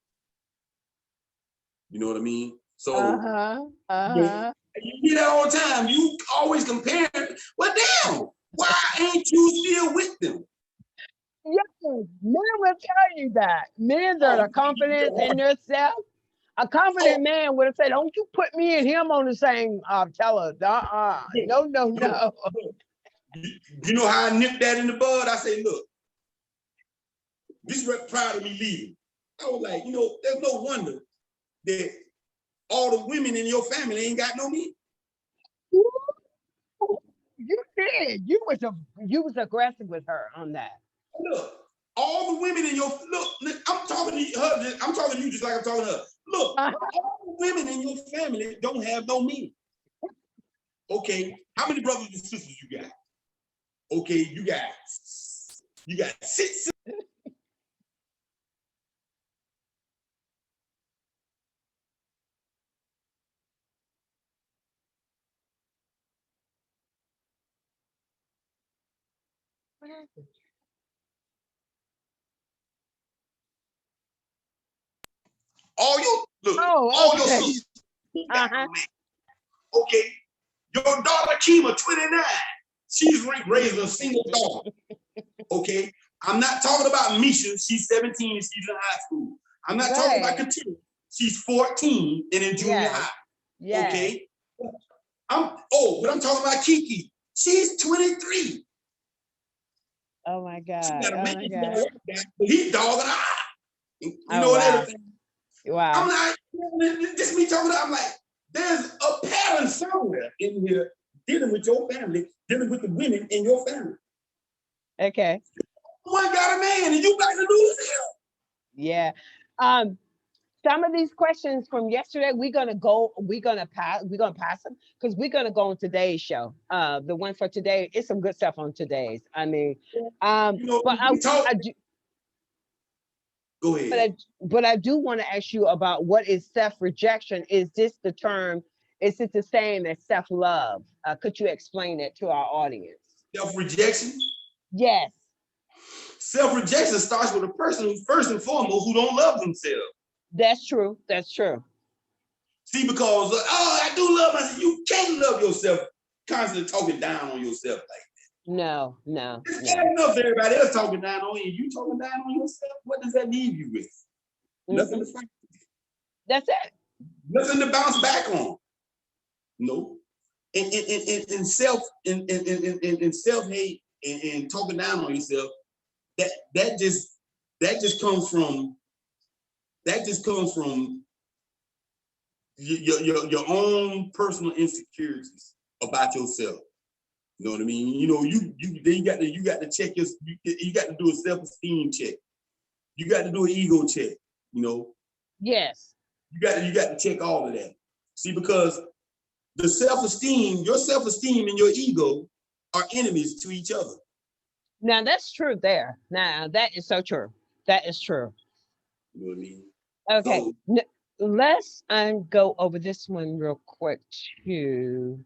S2: You know what I mean? So you hear that all the time. You always compare. Well, damn, why ain't you still with them?
S1: Yes, men will tell you that. Men that are confident in themselves. A confident man would have said, "Don't you put me and him on the same teller." No.
S2: You know how I nipped that in the bud? I say, look, this is prior to me leaving. I was like, there's no wonder that all the women in your family ain't got no men.
S1: You did. You was aggressive with her on that.
S2: Look, all the women in your I'm talking to her. I'm talking to you just like I'm talking to her. Look, all the women in your family don't have no men. Okay, how many brothers and sisters you got? Okay, you got 6.
S1: What happened?
S2: All your your sisters got no man. Okay, your daughter Kima, 29. She's raising a single daughter. Okay, I'm not talking about Misha. She's 17 and she's in high school. I'm not talking about Katina. She's 14 and in junior high. Okay. But I'm talking about Kiki. She's 23.
S1: Oh my God.
S2: She got a man. He's dogging her out. You know what everything.
S1: Wow.
S2: I'm like, this me talking to her. I'm like, there's a pattern somewhere in here dealing with your family, dealing with the women in your family.
S1: Okay.
S2: One got a man and you got to lose him.
S1: Yeah. Some of these questions from yesterday, we're gonna pass them because we're gonna go on today's show. The one for today, it's some good stuff on today's. I mean,
S2: You know,
S1: but
S2: we talk.
S1: I do,
S2: Go ahead.
S1: but I do want to ask you about what is self-rejection. Is this the term? Is it the same as self-love? Could you explain it to our audience?
S2: Self-rejection.
S1: Yes.
S2: Self-rejection starts with a person who, first and foremost, who don't love themselves.
S1: That's true. That's true.
S2: See, because I do love myself. You can't love yourself, constantly talking down on yourself like that.
S1: No.
S2: It's bad enough everybody else talking down on you. You talking down on yourself. What does that leave you with? Nothing to fight.
S1: That's it.
S2: Nothing to bounce back on. No. In self-hate and talking down on yourself, that just comes from your own personal insecurities about yourself. You know what I mean? You know, you got to check you got to do a self-esteem check. You got to do an ego check, you know.
S1: Yes.
S2: You got to check all of that. See, because the self-esteem, your self-esteem and your ego are enemies to each other.
S1: Now that's true there. Now that is so true. That is true.
S2: You know what I mean?
S1: Okay.
S2: So,
S1: Let's go over this one real quick too.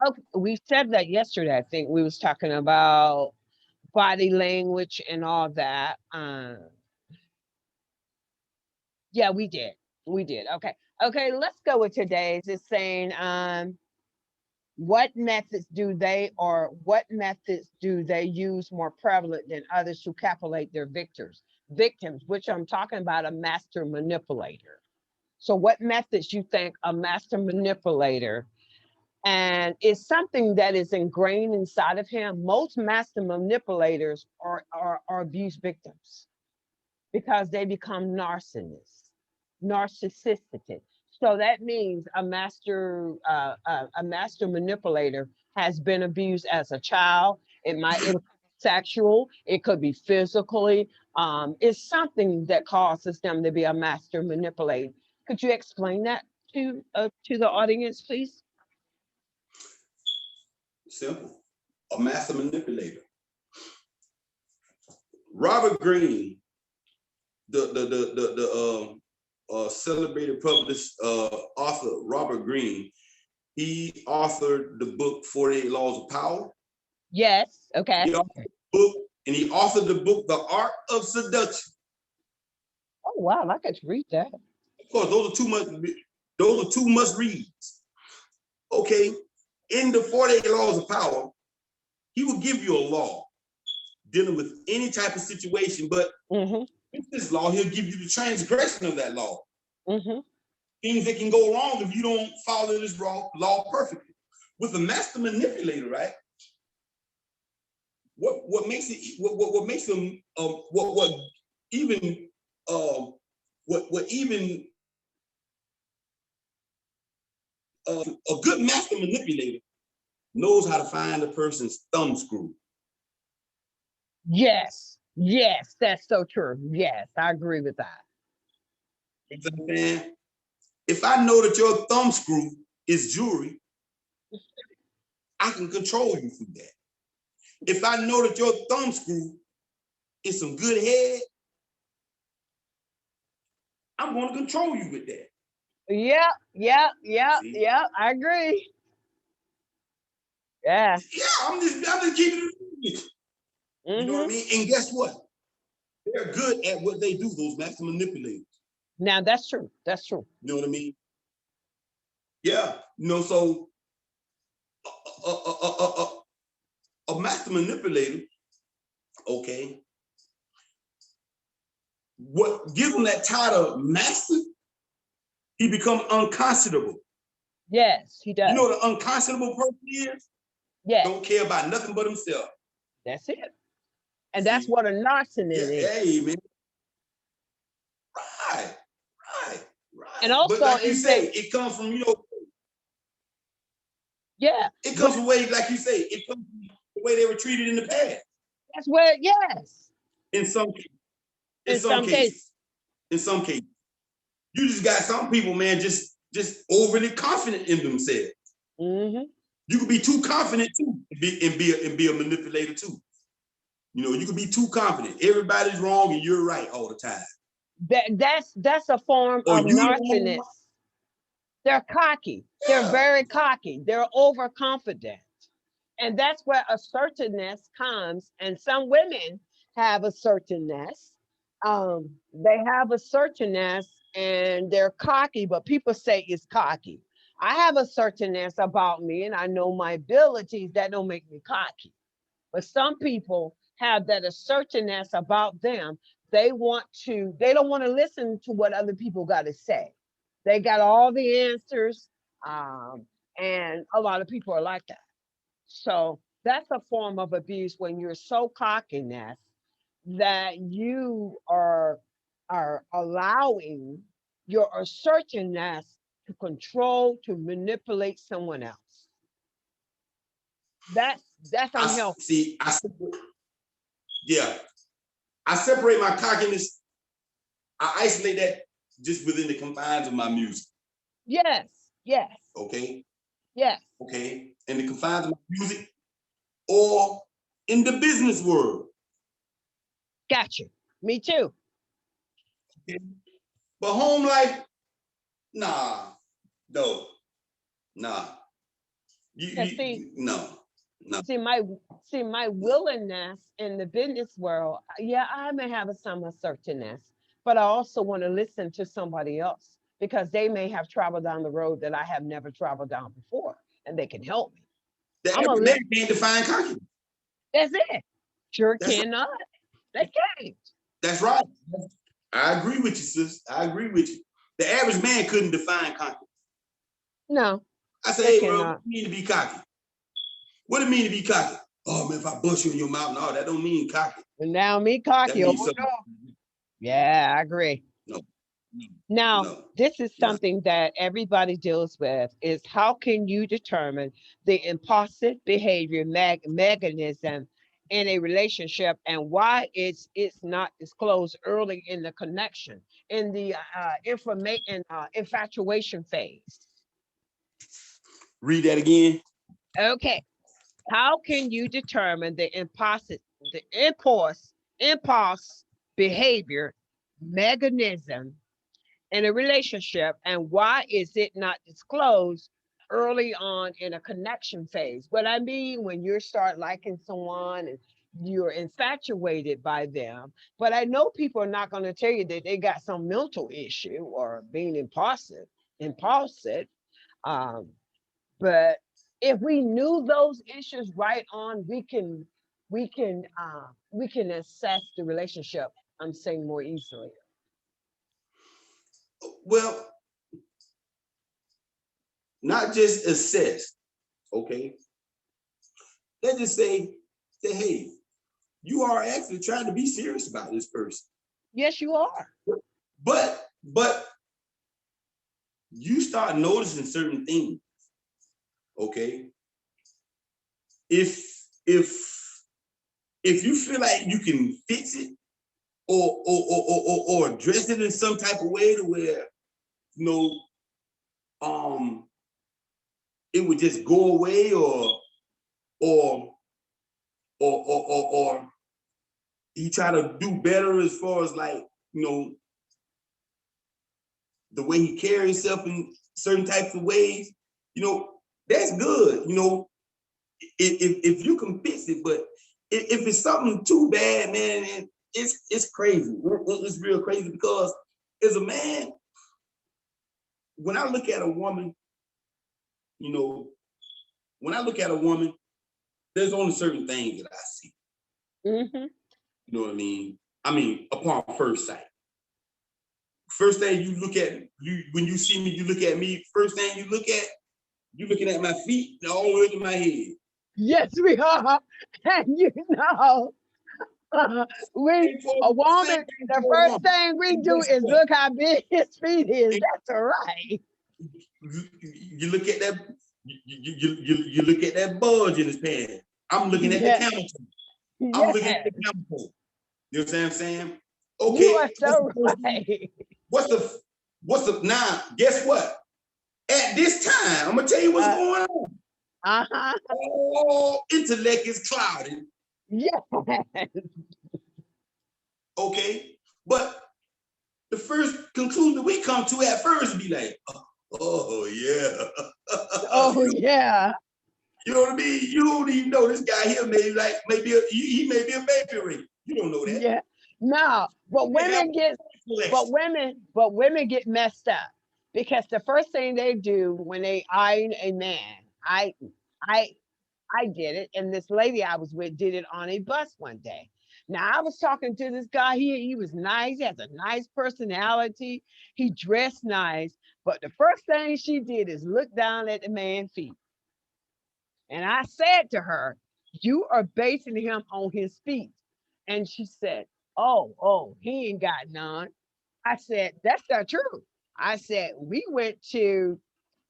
S1: Okay, we said that yesterday. I think we was talking about body language and all that. Yeah, we did. We did. Okay. Okay, let's go with today's. It's saying what methods do they use more prevalent than others to captivate their victims, which I'm talking about a master manipulator. So what methods you think a master manipulator, and it's something that is ingrained inside of him. Most master manipulators are abuse victims because they become narcissistic. So that means a master manipulator has been abused as a child. It could be sexual, it could be physically. It's something that causes them to be a master manipulator. Could you explain that to the audience, please?
S2: simple. A master manipulator. Robert Greene, the celebrated published author Robert Greene, he authored the book 48 Laws of Power.
S1: Yes. Okay.
S2: He authored the book, and he authored the book The Art of Seduction.
S1: Oh wow, I could read that.
S2: Of course, those are two must reads. Okay, in the 48 Laws of Power, he will give you a law dealing with any type of situation, but with this law, he'll give you the transgression of that law. Things that can go wrong if you don't follow this law perfectly. With a master manipulator, right? What makes them a good master manipulator knows how to find a person's thumb screw.
S1: Yes, that's so true. Yes, I agree with that.
S2: You understand? If I know that your thumb screw is jewelry, I can control you through that. If I know that your thumb screw is some good head, I'm going to control you with that.
S1: Yeah. I agree. Yeah.
S2: Yeah, I'm just keeping it. You know what I mean? And guess what? They're good at what they do, those master manipulators.
S1: Now that's true. That's true.
S2: You know what I mean? Yeah. You know, so a master manipulator, okay, what gives him that title master, he becomes unconscionable.
S1: Yes, he does.
S2: You know what an unconscionable person is?
S1: Yeah.
S2: Don't care about nothing but himself.
S1: That's it. And that's what a narcissist is.
S2: Hey, man. Right.
S1: And
S2: But
S1: also
S2: like you
S1: it
S2: say,
S1: takes,
S2: it comes from, you know,
S1: yeah,
S2: it
S1: but
S2: comes from way, like you say, it comes from the way they were treated in the past.
S1: that's where, yes,
S2: In some in
S1: in
S2: some
S1: some cases.
S2: cases. In some cases. You just got some people, man, just overly confident in themselves.
S1: Mm-hmm.
S2: You could be too confident too, and be a manipulator too. You know, you could be too confident. Everybody's wrong and you're right all the time.
S1: That's a form
S2: Or
S1: of
S2: you don't.
S1: narcissism. They're cocky. They're very cocky. They're overconfident. And that's where assertiveness comes. And some women have assertiveness. They have assertiveness and they're cocky, but people say it's cocky. I have assertiveness about me and I know my abilities. That don't make me cocky. But some people have that assertiveness about them. They don't want to listen to what other people got to say. They got all the answers. Um, and a lot of people are like that. So that's a form of abuse when you're so cockiness that you are allowing your assertiveness to control, to manipulate someone else. That's that's
S2: I
S1: unhealthy.
S2: see. Yeah, I separate my cockiness. I isolate that just within the confines of my music.
S1: Yes, yes,
S2: Okay,
S1: yes.
S2: okay, in the confines of my music, or in the business world.
S1: Got you. Me too.
S2: Okay? But home life, nah, no, nah.
S1: Cause see,
S2: No, no.
S1: see my see my willingness in the business world. Yeah, I may have some assertiveness, but I also want to listen to somebody else because they may have traveled down the road that I have never traveled down before, and they can help me.
S2: The
S1: I'm a
S2: average
S1: li-
S2: man can't define cockiness.
S1: That's it. Sure
S2: That's
S1: cannot. They can't.
S2: that's right. I agree with you, sis. I agree with you. The average man couldn't define cockiness.
S1: No,
S2: I
S1: they
S2: say, hey, bro, what do
S1: cannot.
S2: you mean to be cocky? What do it mean to be cocky? Oh man, if I bust you in your mouth, no, that don't mean cocky.
S1: And now me
S2: That
S1: cocky. Oh
S2: means something.
S1: no. Yeah, I agree.
S2: No, no,
S1: Now,
S2: no,
S1: this is
S2: no.
S1: something that everybody deals with is how can you determine the impulsive behavior mechanism in a relationship and why it's not disclosed early in the connection in the information infatuation phase.
S2: Read that again.
S1: Okay, how can you determine the impulse behavior mechanism in a relationship and why is it not disclosed early on in a connection phase? What I mean, when you start liking someone and you're infatuated by them, but I know people are not going to tell you that they got some mental issue or being impulsive. um, but if we knew those issues right on, we can assess the relationship, I'm saying, more easily.
S2: Well, not just assess. Okay, let's just say, hey, you are actually trying to be serious about this person,
S1: Yes, you are.
S2: but you start noticing certain things. Okay, if if if you feel like you can fix it or address it in some type of way to where you know it would just go away or or he try to do better as far as like you know the way he carries himself in certain types of ways, you know, that's good, you know, if you can fix it. But if it's something too bad, man, it's crazy. It's real crazy because as a man, when I look at a woman, you know, when I look at a woman, there's only certain things that I see.
S1: Mm-hmm.
S2: You know what I mean? I mean, upon first sight. First thing you look at, you when you see me, you look at me. First thing you look at, you looking at my feet, all the way to my head.
S1: Yes, we are. And you know, We, a woman, the first thing we do is look how big his feet is. That's all right.
S2: You look at that, you look at that bulge in his pants. I'm looking at the camel toe. I'm looking at the camel toe. You know what I'm saying? Okay.
S1: You are so right.
S2: What's the now? Guess what? At this time, I'm gonna tell you what's going on. All intellect is clouded.
S1: Yes.
S2: Okay, but the first conclusion we come to at first be like, oh yeah.
S1: Oh yeah.
S2: You know what I mean? You don't even know this guy here he may be a baby rape. You don't know that.
S1: Yeah. No, but women get messed up because the first thing they do when they iron a man, I did it, and this lady I was with did it on a bus one day. Now I was talking to this guy. He was nice. He has a nice personality. He dressed nice, but the first thing she did is look down at the man's feet. And I said to her, "You are basing him on his feet." And she said, "Oh, he ain't got none." I said, "That's not true." I said, "We went to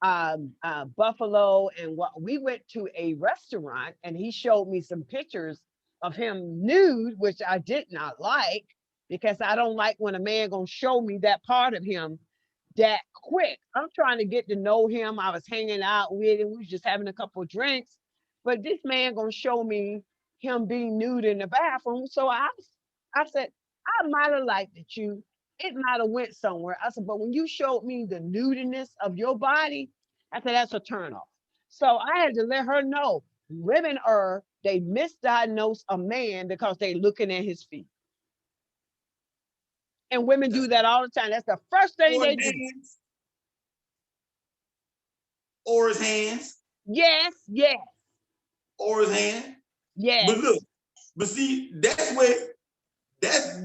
S1: Buffalo, and we went to a restaurant, and he showed me some pictures of him nude, which I did not like because I don't like when a man gonna show me that part of him that quick. I'm trying to get to know him. I was hanging out with him. We was just having a couple of drinks, but this man gonna show me him being nude in the bathroom. So I said, I might have liked it, you. It might have went somewhere. I said, but when you showed me the nudiness of your body, I said that's a turnoff. So I had to let her know women they misdiagnose a man because they looking at his feet. And women do that all the time. That's the first thing they do.
S2: Or his hands.
S1: Yes.
S2: Or his hand.
S1: Yes.
S2: But look, see, that's where that's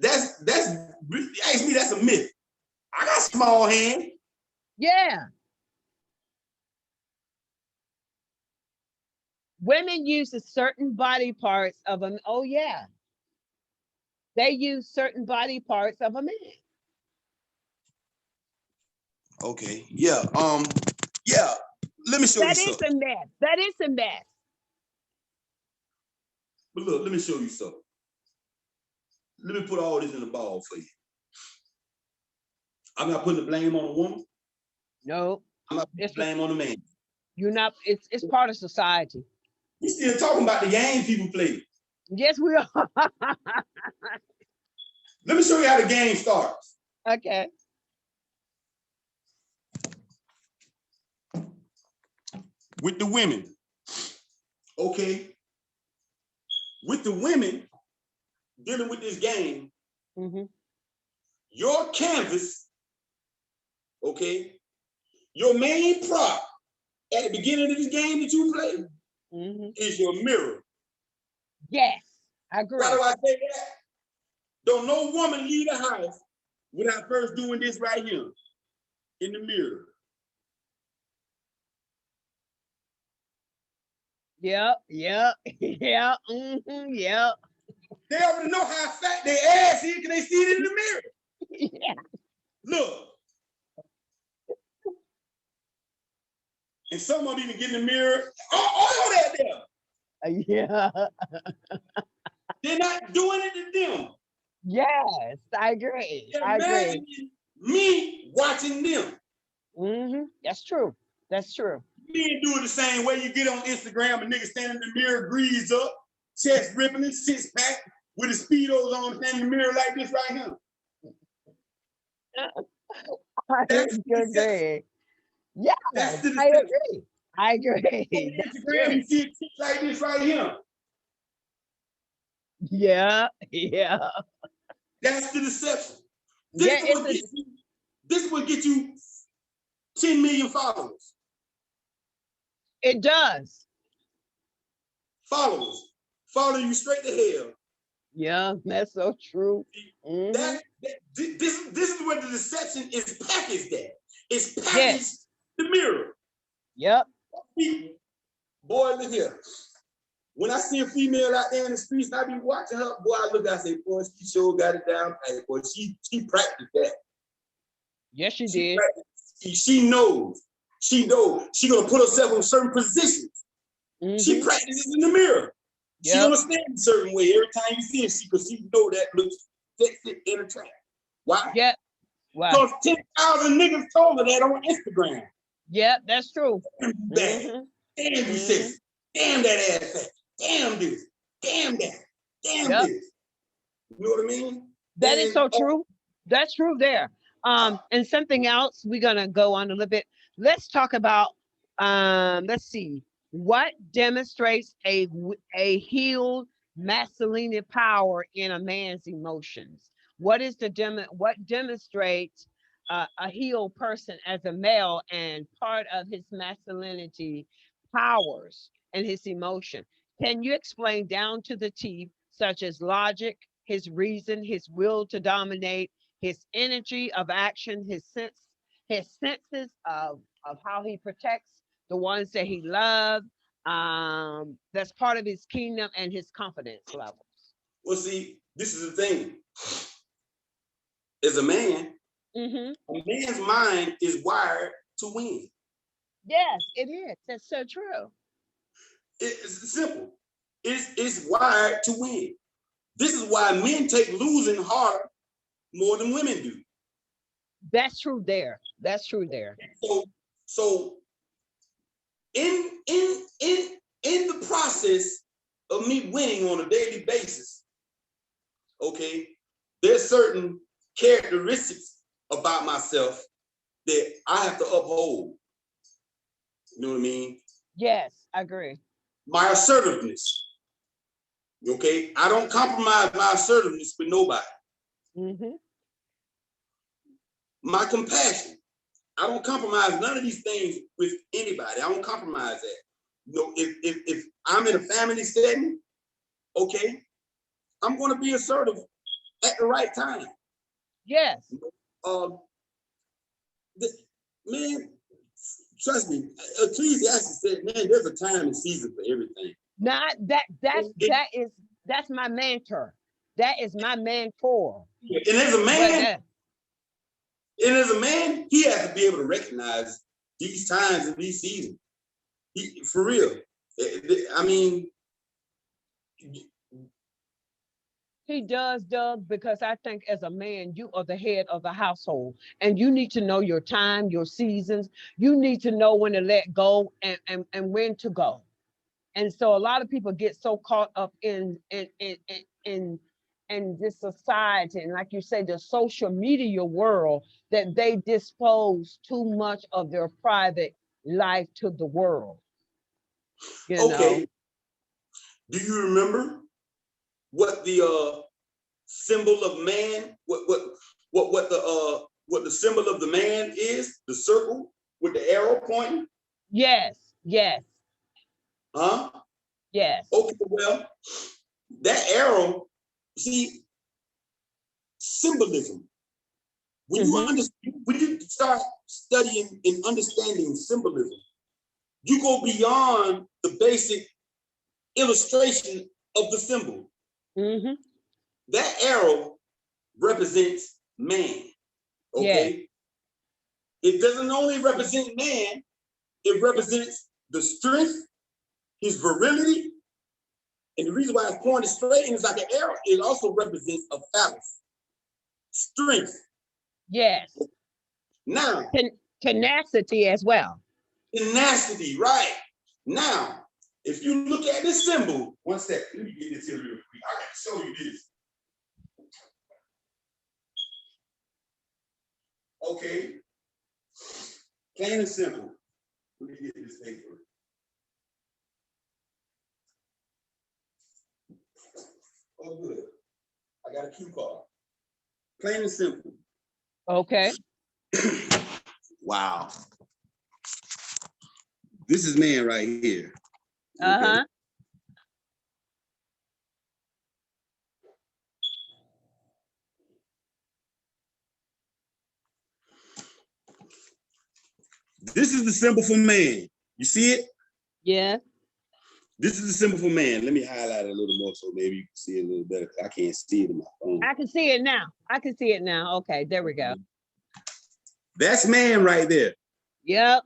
S2: ask me, that's a myth. I got small hands.
S1: Yeah. Women use a certain body parts of them. Oh yeah. They use certain body parts of a man.
S2: Okay. Yeah. Yeah. Let me show you something.
S1: That is a mess.
S2: But look, let me show you something. Let me put all this in the ball for you. I'm not putting the blame on a woman.
S1: No.
S2: I'm not putting the blame on the man.
S1: You're not. It's part of society.
S2: We're still talking about the game people play.
S1: Yes, we are.
S2: Let me show you how the game starts.
S1: Okay.
S2: With the women. Okay. With the women dealing with this game, your canvas, okay, your main prop at the beginning of this game that you play is your mirror.
S1: Yes, I agree.
S2: Why do I say that? Don't no woman leave the house without first doing this right here in the mirror.
S1: Yep. Yeah. Yep.
S2: They already know how fat their ass is because they see it in the mirror.
S1: Yeah.
S2: Look. And some of them even get in the mirror. All that there.
S1: Yeah.
S2: They're not doing it to them.
S1: Yes, I agree.
S2: Imagine me watching them.
S1: That's true. That's true.
S2: Men do it the same way. You get on Instagram, a nigga standing in the mirror, greased up, chest rippling, six pack, with his Speedos on, standing in the mirror like this right here.
S1: I agree. Yeah, I agree.
S2: Instagram, you see it like this right here.
S1: Yeah.
S2: That's the deception. This will get you 10 million followers.
S1: It does.
S2: Followers. Follow you straight to hell.
S1: Yeah, that's so true.
S2: This is where the deception is packaged at. It's packaged the mirror.
S1: Yep.
S2: Boy, look here. When I see a female out there in the streets, and I be watching her, boy, I look, I say, boy, she sure got it down. Hey, boy, she practiced that.
S1: Yes, she did.
S2: She knows. She knows. She gonna put herself in certain positions. She practices in the mirror. She gonna stand a certain way every time you see her, because she know that looks sexy and attractive. Why?
S1: Yep. Wow.
S2: Because 10,000 niggas told her that on Instagram.
S1: Yep, that's true.
S2: Damn, you sexy. Damn that ass fat. Damn this. Damn that. Damn this. You know what I mean?
S1: That is so true. That's true there. And something else, we're gonna go on a little bit. Let's talk about let's see, what demonstrates a healed masculine power in a man's emotions. What is what demonstrates a healed person as a male and part of his masculinity powers and his emotion? Can you explain down to the T, such as logic, his reason, his will to dominate, his energy of action, his senses of how he protects the ones that he loves? That's part of his kingdom and his confidence levels.
S2: Well, see, this is the thing. As a man, a man's mind is wired to win.
S1: Yes, it is. That's so true.
S2: It's simple. It's wired to win. This is why men take losing harder more than women do.
S1: That's true there. That's true there.
S2: So in the process of me winning on a daily basis, okay, there's certain characteristics about myself that I have to uphold. You know what I mean?
S1: Yes, I agree.
S2: My assertiveness. Okay, I don't compromise my assertiveness with nobody. My compassion. I don't compromise none of these things with anybody. I don't compromise that. You know, if I'm in a family setting, okay, I'm going to be assertive at the right time.
S1: Yes.
S2: Man, trust me, Ecclesiastes said, man, there's a time and season for everything.
S1: Now that's my mentor. That is my mentor.
S2: And as a man, he has to be able to recognize these times and these seasons. For real. I mean,
S1: he does, Doug, because I think as a man, you are the head of the household, and you need to know your time, your seasons. You need to know when to let go and when to go. And so a lot of people get so caught up in this society, and like you say, the social media world, that they dispose too much of their private life to the world. You know?
S2: Do you remember what the symbol of man, what the symbol of the man is? The circle with the arrow pointing?
S1: Yes.
S2: Huh?
S1: Yes.
S2: Okay, well, that arrow, see, symbolism. When you start studying and understanding symbolism, you go beyond the basic illustration of the symbol. That arrow represents man. Okay. Yeah. It doesn't only represent man, it represents the strength, his virility. And the reason why it's pointed straight and it's like an arrow, it also represents a phallus. Strength.
S1: Yes.
S2: Now,
S1: tenacity as well.
S2: Tenacity, right. Now, if you look at this symbol, one second, let me get this here real quick. I got to show you this. Okay. Plain and simple. Let me get this paper. Oh, good. I got a cue card. Plain and simple.
S1: Okay.
S2: Wow. This is man right here. Okay. This is the symbol for man. You see it?
S1: Yeah.
S2: This is a symbol for man. Let me highlight it a little more so maybe you can see it a little better. I can't see it in my phone.
S1: I can see it now. I can see it now. Okay, there we go.
S2: That's man right there.
S1: Yep.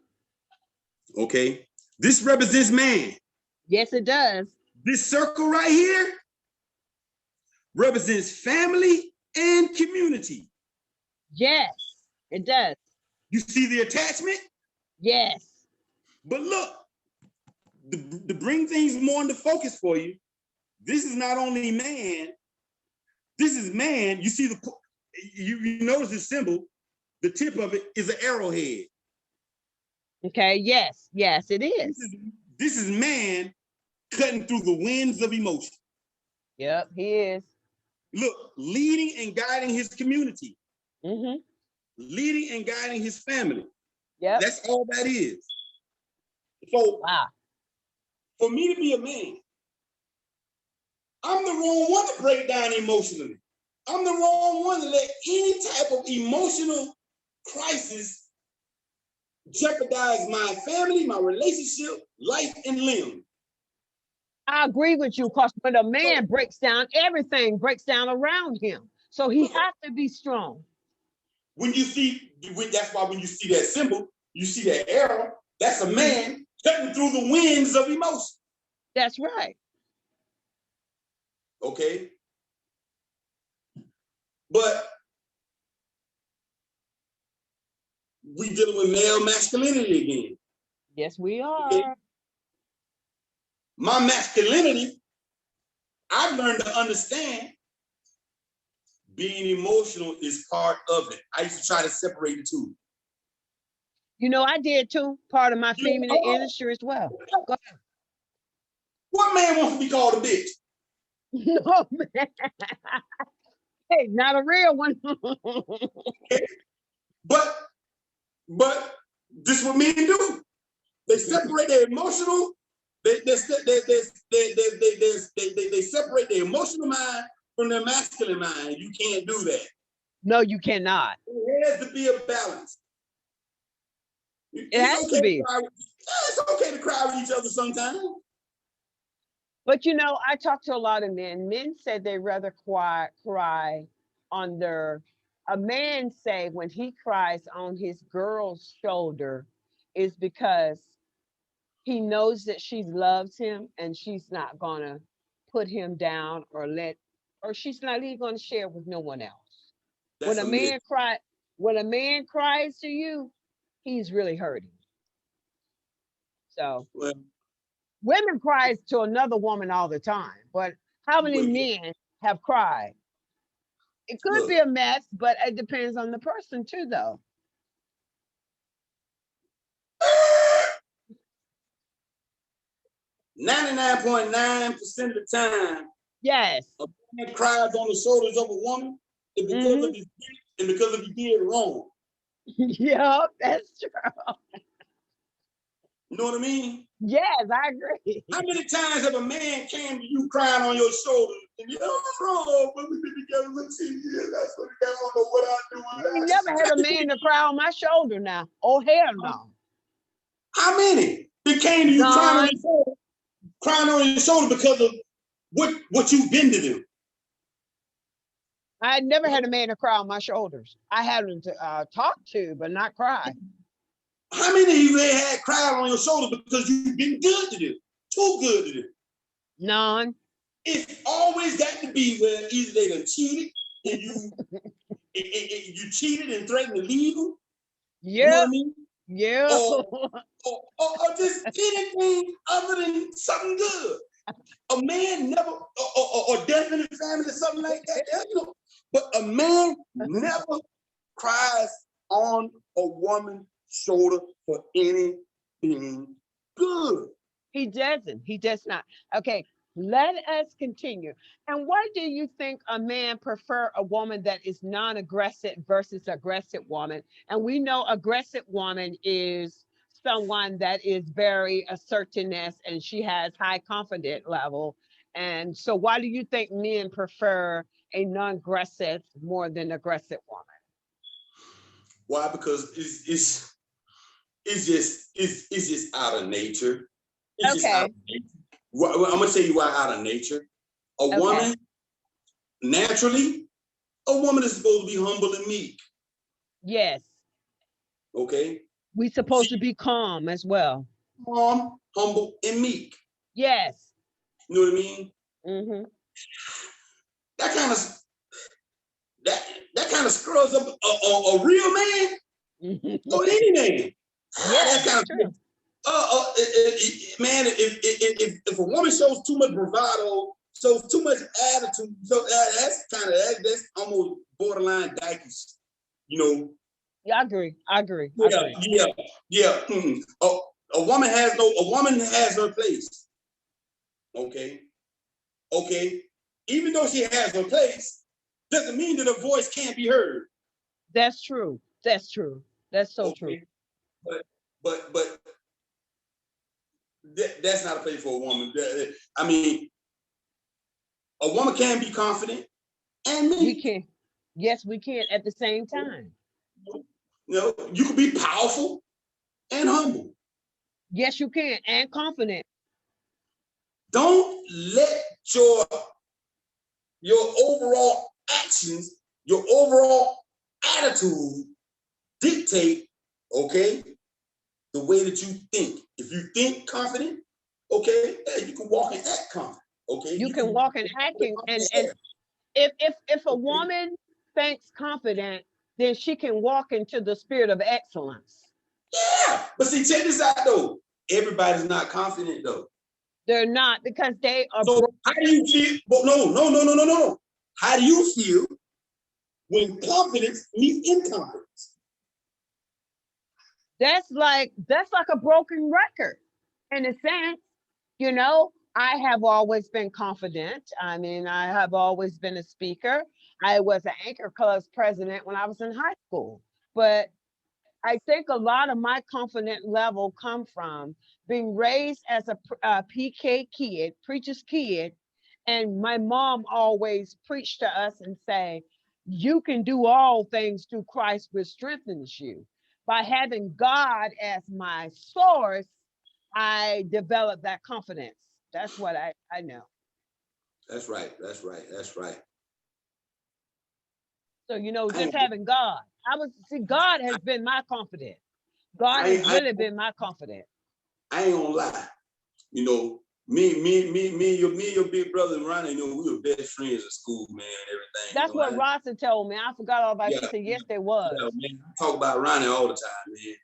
S2: Okay. This represents man.
S1: Yes, it does.
S2: This circle right here represents family and community.
S1: Yes, it does.
S2: You see the attachment?
S1: Yes.
S2: But look, to bring things more into focus for you, this is not only man, this is man. You see you notice the symbol, the tip of it is an arrowhead.
S1: Okay, yes, yes, it is.
S2: This is man cutting through the winds of emotion.
S1: Yep, he is.
S2: Look, leading and guiding his community.
S1: Mm-hmm.
S2: Leading and guiding his family.
S1: Yep.
S2: That's all that is. So,
S1: wow.
S2: For me to be a man, I'm the wrong one to break down emotionally. I'm the wrong one to let any type of emotional crisis jeopardize my family, my relationship, life, and limb.
S1: I agree with you, because when a man breaks down, everything breaks down around him. So he has to be strong.
S2: When you see, that's why when you see that symbol, you see that arrow, that's a man cutting through the winds of emotion.
S1: That's right.
S2: Okay. But we dealing with male masculinity again.
S1: Yes, we are.
S2: Okay. My masculinity, I've learned to understand being emotional is part of it. I used to try to separate the two.
S1: You know, I did too. Part of my feminine industry as well. Go ahead.
S2: What man wants to be called a bitch?
S1: No, man. Hey, not a real one.
S2: But this is what men do. They separate their emotional. They separate their emotional mind from their masculine mind. You can't do that.
S1: No, you cannot.
S2: There has to be a balance.
S1: It has to be.
S2: It's okay to cry with each other sometimes.
S1: But you know, I talk to a lot of men. Men say they rather cry on their. A man say when he cries on his girl's shoulder is because he knows that she loves him and she's not gonna put him down or she's not even gonna share with no one else. When a man cries to you, he's really hurting. So women cry to another woman all the time, but how many men have cried? It could be a mess, but it depends on the person too, though.
S2: 99.9% of the time,
S1: yes,
S2: a man cries on the shoulders of a woman because of his and because he did wrong.
S1: Yep, that's true.
S2: You know what I mean?
S1: Yes, I agree.
S2: How many times have a man came to you crying on your shoulder and you know what's wrong? But we've been together for 10 years. That's what I don't know what I do.
S1: You never had a man to cry on my shoulder now. Oh hell no.
S2: How many? They came to you crying on your shoulder because of what you've been to them.
S1: I never had a man to cry on my shoulders. I had him to talk to, but not cry.
S2: How many of you had cried on your shoulder because you've been good to them? Too good to them?
S1: None.
S2: It's always got to be where either they done cheated and you cheated and threatened to leave them.
S1: Yeah.
S2: You know what I mean?
S1: Yeah.
S2: Or just anything other than something good. A man never, or death in the family or something like that. You know, but a man never cries on a woman's shoulder for anything good.
S1: He doesn't. He does not. Okay, let us continue. And why do you think a man prefer a woman that is non-aggressive versus aggressive woman? And we know aggressive woman is someone that is very assertiveness and she has high confidence level. And so why do you think men prefer a non-aggressive more than aggressive woman?
S2: Why? Because it's just out of nature. It's just out of nature. Well, I'm gonna tell you why out of nature. A woman, naturally, a woman is supposed to be humble and meek.
S1: Yes.
S2: Okay.
S1: We supposed to be calm as well.
S2: Calm, humble, and meek.
S1: Yes.
S2: You know what I mean?
S1: Mm-hmm.
S2: That kind of that kind of screws up a real man or any man.
S1: Yeah,
S2: That kind of
S1: true.
S2: Man, if a woman shows too much bravado, shows too much attitude, so that's almost borderline dykish, you know.
S1: Yeah, I agree.
S2: Yeah. Mm-hmm. A woman has her place. Okay. Even though she has her place, doesn't mean that her voice can't be heard.
S1: That's true. That's so true.
S2: But that's not a place for a woman. I mean, a woman can be confident and meek.
S1: We can. Yes, we can at the same time.
S2: You know, you can be powerful and humble.
S1: Yes, you can, and confident.
S2: Don't let your overall actions, your overall attitude dictate, okay, the way that you think. If you think confident, okay, yeah, you can walk and act confident. Okay.
S1: You can walk and act, and if a woman thinks confident, then she can walk into the spirit of excellence.
S2: Yeah, but see, check this out though. Everybody's not confident though.
S1: They're not, because they are.
S2: So how do you feel? But no. How do you feel when confidence meets incompetence?
S1: That's like a broken record in a sense. You know, I have always been confident. I mean, I have always been a speaker. I was an Anchor Club's president when I was in high school. But I think a lot of my confident level come from being raised as a PK kid, preacher's kid. And my mom always preached to us and say, you can do all things through Christ, which strengthens you. By having God as my source, I developed that confidence. That's what I know.
S2: That's right.
S1: So, you know, just having God. God has been my confidence. God has really been my confidence.
S2: I ain't gonna lie. You know, me and your big brother Ronnie, you know, we were best friends at school, man, and everything.
S1: That's what Rossi told me. I forgot all about it. She said, yes, there was.
S2: Yeah, man, I talk about Ronnie all the time, man.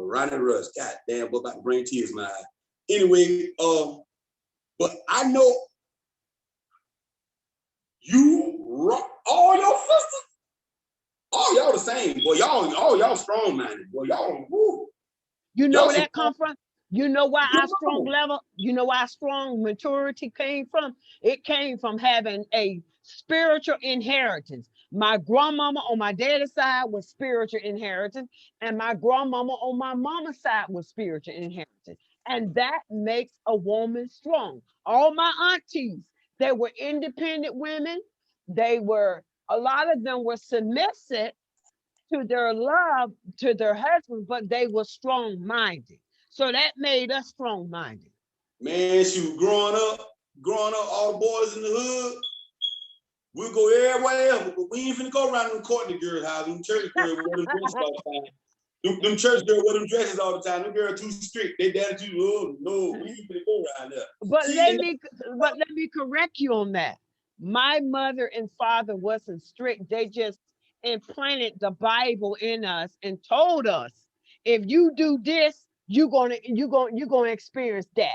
S2: Ronnie Russ, god damn, what about to bring tears to my eye. Anyway, but I know you, all your sisters, all y'all the same. Boy, y'all strong-minded. Boy, y'all, woo.
S1: You know where that come from? You know why our strong level, you know why our strong maturity came from? It came from having a spiritual inheritance. My grandmama on my daddy's side was spiritual inheritance, and my grandmama on my mama's side was spiritual inheritance. And that makes a woman strong. All my aunties, they were independent women. A lot of them were submissive to their love to their husbands, but they were strong-minded. So that made us strong-minded.
S2: Man, shoot, growing up, all the boys in the hood, we'll go everywhere, but we ain't finna go around them courting girls' house. Them church girls wear them dresses all the time. Them church girls wear them dresses all the time. Them girls too strict. They daddy too, oh no, we ain't finna go around there.
S1: But let me correct you on that. My mother and father wasn't strict. They just implanted the Bible in us and told us, if you do this, you're gonna experience that.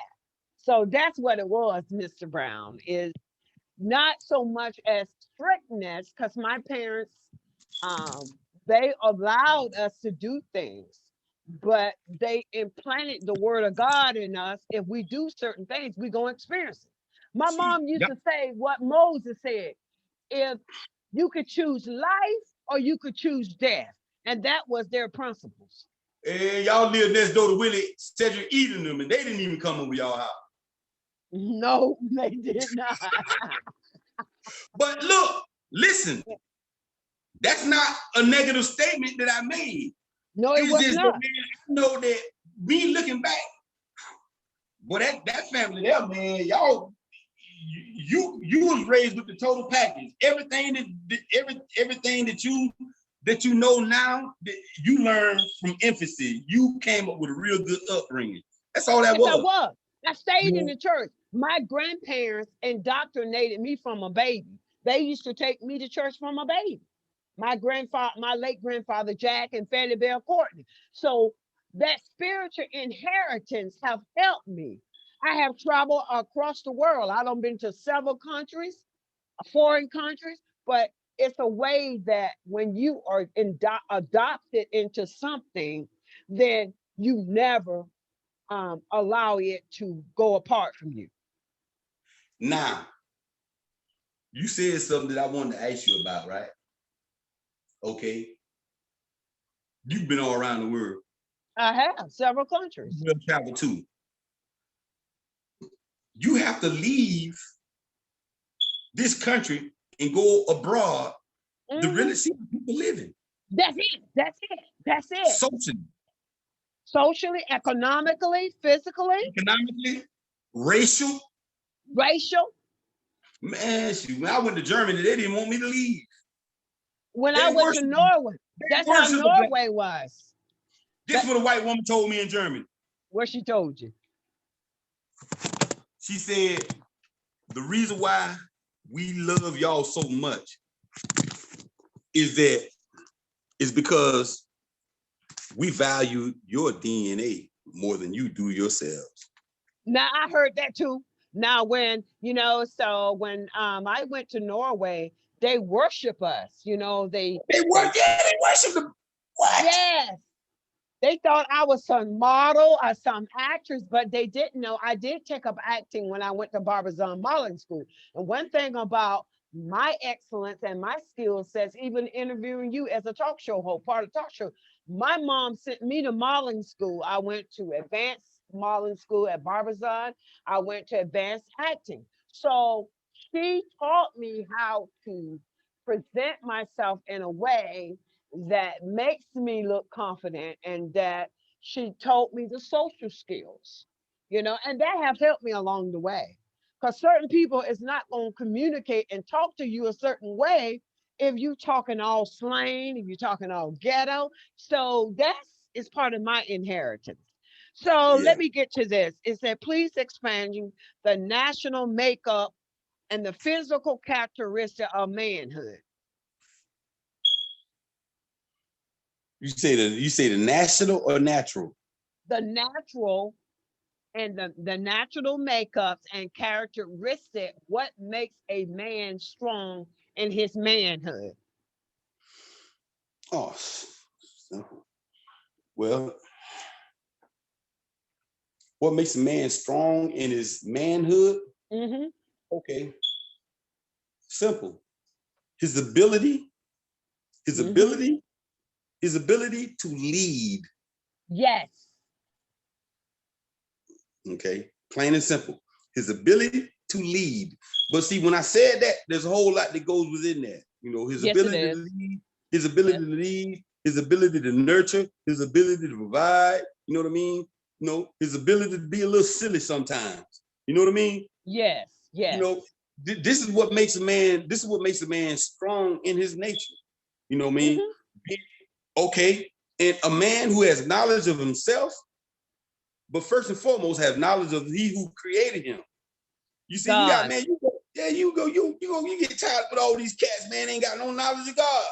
S1: So that's what it was, Mr. Brown, is not so much as strictness, because my parents, they allowed us to do things, but they implanted the word of God in us. If we do certain things, we're going to experience it. My mom used to say what Moses said, if you could choose life or you could choose death. And that was their principles.
S2: Hey, y'all lived next door to Willie, Cedric Eden them, and they didn't even come over y'all house.
S1: No, they did not.
S2: But look, listen, that's not a negative statement that I made.
S1: No, it was not.
S2: Man, I know that me looking back, Boy, that family there, man, y'all, you was raised with the total package. Everything that you know now, that you learned from infancy. You came up with a real good upbringing. That's all that
S1: Yes, I
S2: was.
S1: was. I stayed in
S2: Yeah.
S1: the church. My grandparents indoctrinated me from a baby. They used to take me to church from a baby. My late grandfather Jack and Fannie Bell Courtney. So that spiritual inheritance have helped me. I have traveled across the world. I done been to several countries, foreign countries, but it's a way that when you are adopted into something, then you never allow it to go apart from you.
S2: Now, you said something that I wanted to ask you about, right? Okay. You've been all around the world.
S1: I have several countries.
S2: You will travel too. You have to leave this country and go abroad to really see how people living.
S1: That's it. That's it. That's it. Socially, economically, physically,
S2: economically, racial. Man, shoot, when I went to Germany, they didn't want me to leave.
S1: When I went to Norway, that's how Norway was.
S2: Guess what a white woman told me in Germany?
S1: What she told you?
S2: She said, the reason why we love y'all so much is because we value your DNA more than you do yourselves.
S1: Now, I heard that too. Now, when I went to Norway, they worship us. They
S2: worship them. What?
S1: Yes. They thought I was some model or some actress, but they didn't know I did take up acting when I went to Barbizon Modeling School. And one thing about my excellence and my skill sets, even interviewing you as a talk show host, part of talk show, my mom sent me to modeling school. I went to advanced modeling school at Barbizon. I went to advanced acting. So she taught me how to present myself in a way that makes me look confident, and that she taught me the social skills, and that have helped me along the way. Because certain people is not going to communicate and talk to you a certain way if you talking all slang, if you're talking all ghetto. So is part of my inheritance. So let me get to this. It said, please expanding the national makeup and the physical characteristic of manhood.
S2: You say the national or natural?
S1: The natural and the natural makeups and characteristic, what makes a man strong in his manhood?
S2: Oh, well, what makes a man strong in his manhood?
S1: Mm-hmm.
S2: Okay, simple. His ability to lead.
S1: Yes.
S2: Okay, plain and simple. His ability to lead. But see, when I said that, there's a whole lot that goes within that. His ability to lead, his ability to lead, his ability to nurture, his ability to provide. You know what I mean? His ability to be a little silly sometimes. You know what I mean?
S1: Yes.
S2: This is what makes a man strong in his nature. You know what I mean? Mm-hmm. Okay. And a man who has knowledge of himself, but first and foremost have knowledge of he who created him. You see, God. You got, man, you get tired with all these cats, man, ain't got no knowledge of God.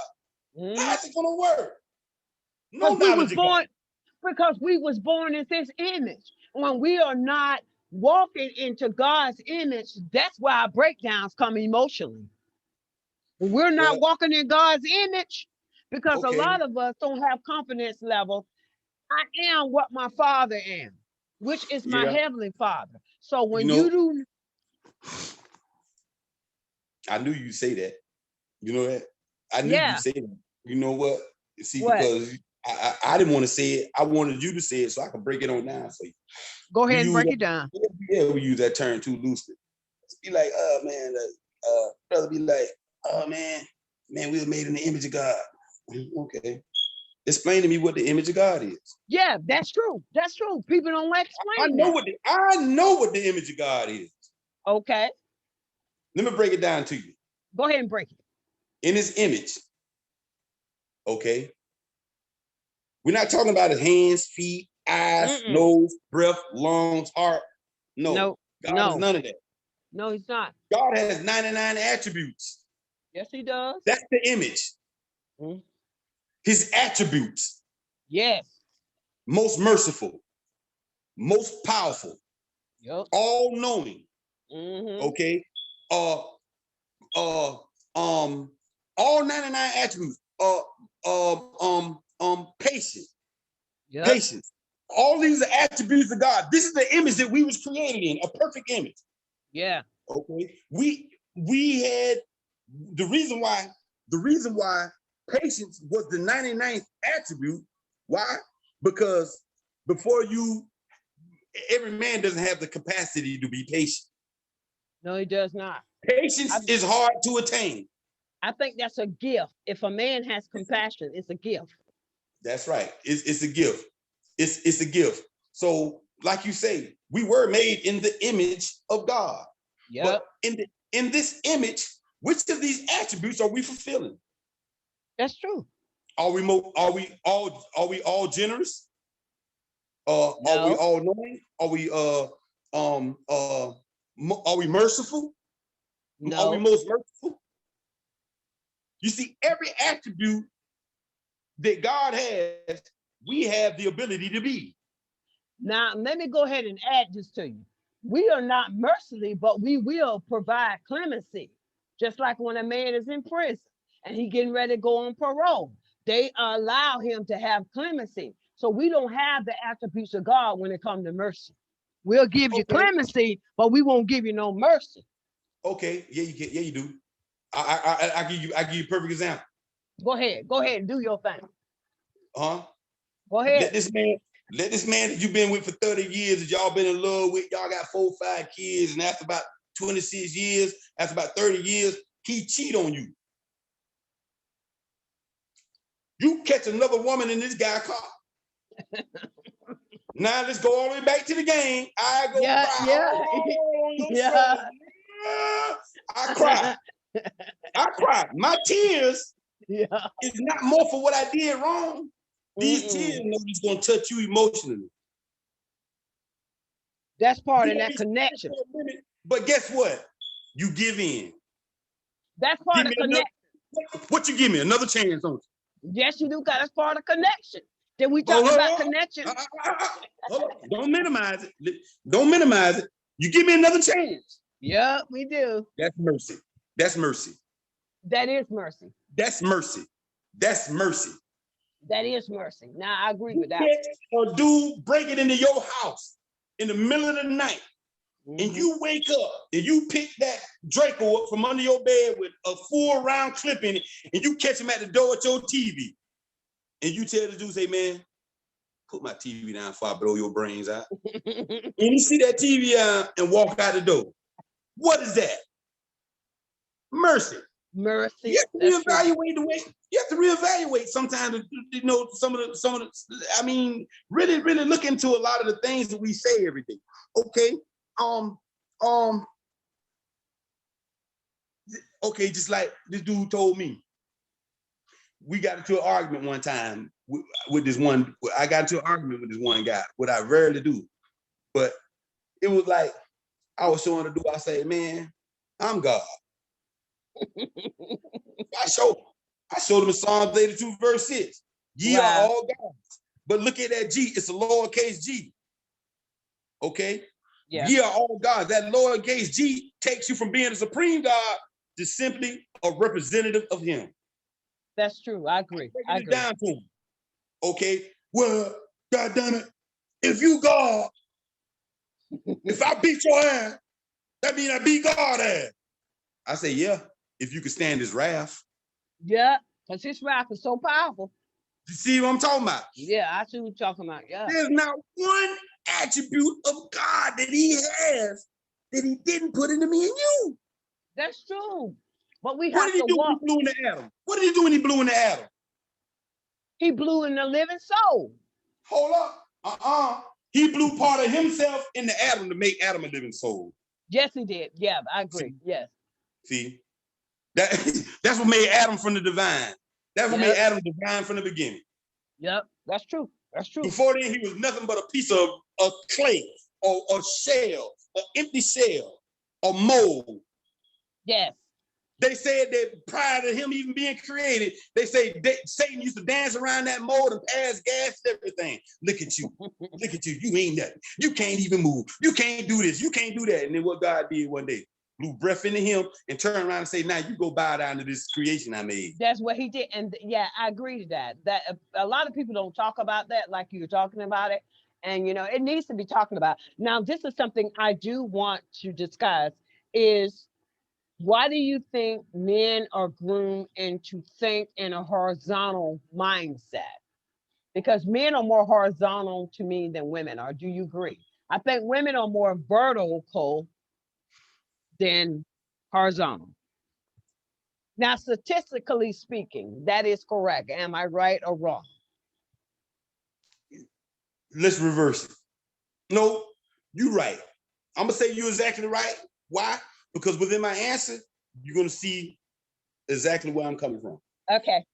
S2: Mm-hmm. How's it gonna work? No knowledge of God.
S1: Because we was born in his image. When we are not walking into God's image, that's why our breakdowns come emotionally. We're not walking in God's image because a lot of us don't have confidence level. I am what my Father am, which is my heavenly Father. So when you do,
S2: I knew you'd say that. You know that? I knew you'd say that. You know what? See, because I didn't want to say it. I wanted you to say it so I could break it on down for you.
S1: Go ahead and break it down.
S2: Yeah, we use that term too loosely. Be like, oh man, brother be like, oh man, we were made in the image of God. Okay. Explain to me what the image of God is.
S1: Yeah, that's true. That's true. People don't like
S2: I
S1: explaining
S2: know
S1: that.
S2: what the image of God is.
S1: Okay,
S2: Let me break it down to you.
S1: go ahead and break it.
S2: In his image, okay? We're not talking about his hands, feet, eyes, nose, breath, lungs, heart. No, God is none of that.
S1: No, he's not.
S2: God has 99 attributes.
S1: Yes, he does.
S2: That's the image.
S1: Mhm.
S2: His attributes.
S1: Yes.
S2: Most merciful, most powerful,
S1: Yep.
S2: all knowing.
S1: Mm-hmm.
S2: Okay. All 99 attributes. Patience.
S1: Yep.
S2: Patience. All these are attributes of God. This is the image that we was created in, a perfect image.
S1: Yeah.
S2: Okay. We had the reason why patience was the 99th attribute. Why? Because every man doesn't have the capacity to be patient.
S1: No, he does not.
S2: Patience is hard to attain.
S1: I think that's a gift. If a man has compassion, it's a gift.
S2: That's right. It's a gift. It's a gift. So, like you say, we were made in the image of God.
S1: Yeah.
S2: But in this image, which of these attributes are we fulfilling?
S1: That's true.
S2: Are we all generous?
S1: No.
S2: Are we all knowing? Are we merciful?
S1: No.
S2: Are we most merciful? You see, every attribute that God has, we have the ability to be.
S1: Now, let me go ahead and add this to you. We are not merciful, but we will provide clemency. Just like when a man is in prison and he getting ready to go on parole, they allow him to have clemency. So we don't have the attributes of God when it comes to mercy. We'll give you clemency, but we won't give you no mercy.
S2: Okay, yeah, you can. Yeah, you do. I give you a perfect example.
S1: Go ahead and do your thing.
S2: Huh?
S1: Go ahead.
S2: Let this man that you've been with for 30 years, that y'all been in love with, y'all got 4 or 5 kids, and after about 26 years, after about 30 years, he cheat on you. You catch another woman in this guy's car. Now let's go all the way back to the game. I go cry.
S1: Yeah.
S2: Yeah. I cry. I cry. My tears is not more for what I did wrong. These tears know it's gonna touch you emotionally.
S1: That's part of that connection.
S2: But guess what? You give in.
S1: That's part of connection.
S2: What you give me? Another chance on it?
S1: Yes, you do, because that's part of connection. Then we talk about connection.
S2: Don't minimize it. Don't minimize it. You give me another chance.
S1: Yeah, we do.
S2: That's mercy. That's mercy.
S1: That is mercy.
S2: That's mercy. That's mercy.
S1: That is mercy. Now I agree with that.
S2: A dude break it into your house in the middle of the night, and you wake up and you pick that Draco up from under your bed with a 4-round clip in it, and you catch him at the door at your TV, and you tell the dude, say, man, put my TV down before I blow your brains out. And you see that TV out and walk out the door. What is that? Mercy.
S1: Mercy.
S2: You have to reevaluate the way. You have to reevaluate sometimes. You know, some of the. I mean, really look into a lot of the things that we say every day. Okay. Okay, just like this dude told me. We got into an argument one time with this one. I got into an argument with this one guy, what I rarely do. But it was like, I was showing the dude, I say, man, I'm God. I showed him Psalms 82, verse 6. Ye are all gods. But look at that G, it's a lowercase g. Okay? Yeah. Ye are all gods. That lowercase g takes you from being a supreme God to simply a representative of him.
S1: That's true. I agree. I agree.
S2: Down to him. Okay. Well, God damn it. If you God, if I beat your ass, that means I beat God ass. I say, yeah, if you can stand his wrath.
S1: Yeah, because his wrath is so powerful.
S2: You see what I'm talking about?
S1: Yeah, I see what you're talking about. Yeah.
S2: There's not one attribute of God that he has that he didn't put into me and you.
S1: That's true. But we have to walk.
S2: What did he do when he blew in the atom? What did he do when he blew in the atom?
S1: He blew in the living soul.
S2: Hold up. He blew part of himself into Adam to make Adam a living soul.
S1: Yes, he did. Yeah, I agree. Yes.
S2: See, that's what made Adam from the divine. That's what made Adam divine from the beginning.
S1: Yep, that's true. That's true.
S2: Before then, he was nothing but a piece of clay or shell, an empty shell, or mold.
S1: Yes.
S2: They said that prior to him even being created, they say Satan used to dance around that mold and pass gas and everything. Look at you. Look at you. You ain't nothing. You can't even move. You can't do this. You can't do that. And then what God did one day, blew breath into him and turned around and say, now you go bow down to this creation I made.
S1: That's what he did. And yeah, I agree to that. That a lot of people don't talk about that like you're talking about it. And, you know, it needs to be talked about. Now, this is something I do want to discuss is, why do you think men are groomed into think in a horizontal mindset? Because men are more horizontal to me than women are. Do you agree? I think women are more vertical than horizontal. Now, statistically speaking, that is correct. Am I right or wrong?
S2: Let's reverse it. No, you're right. I'm going to say you're exactly right. Why? Because within my answer, you're going to see exactly where I'm coming from.
S1: Okay.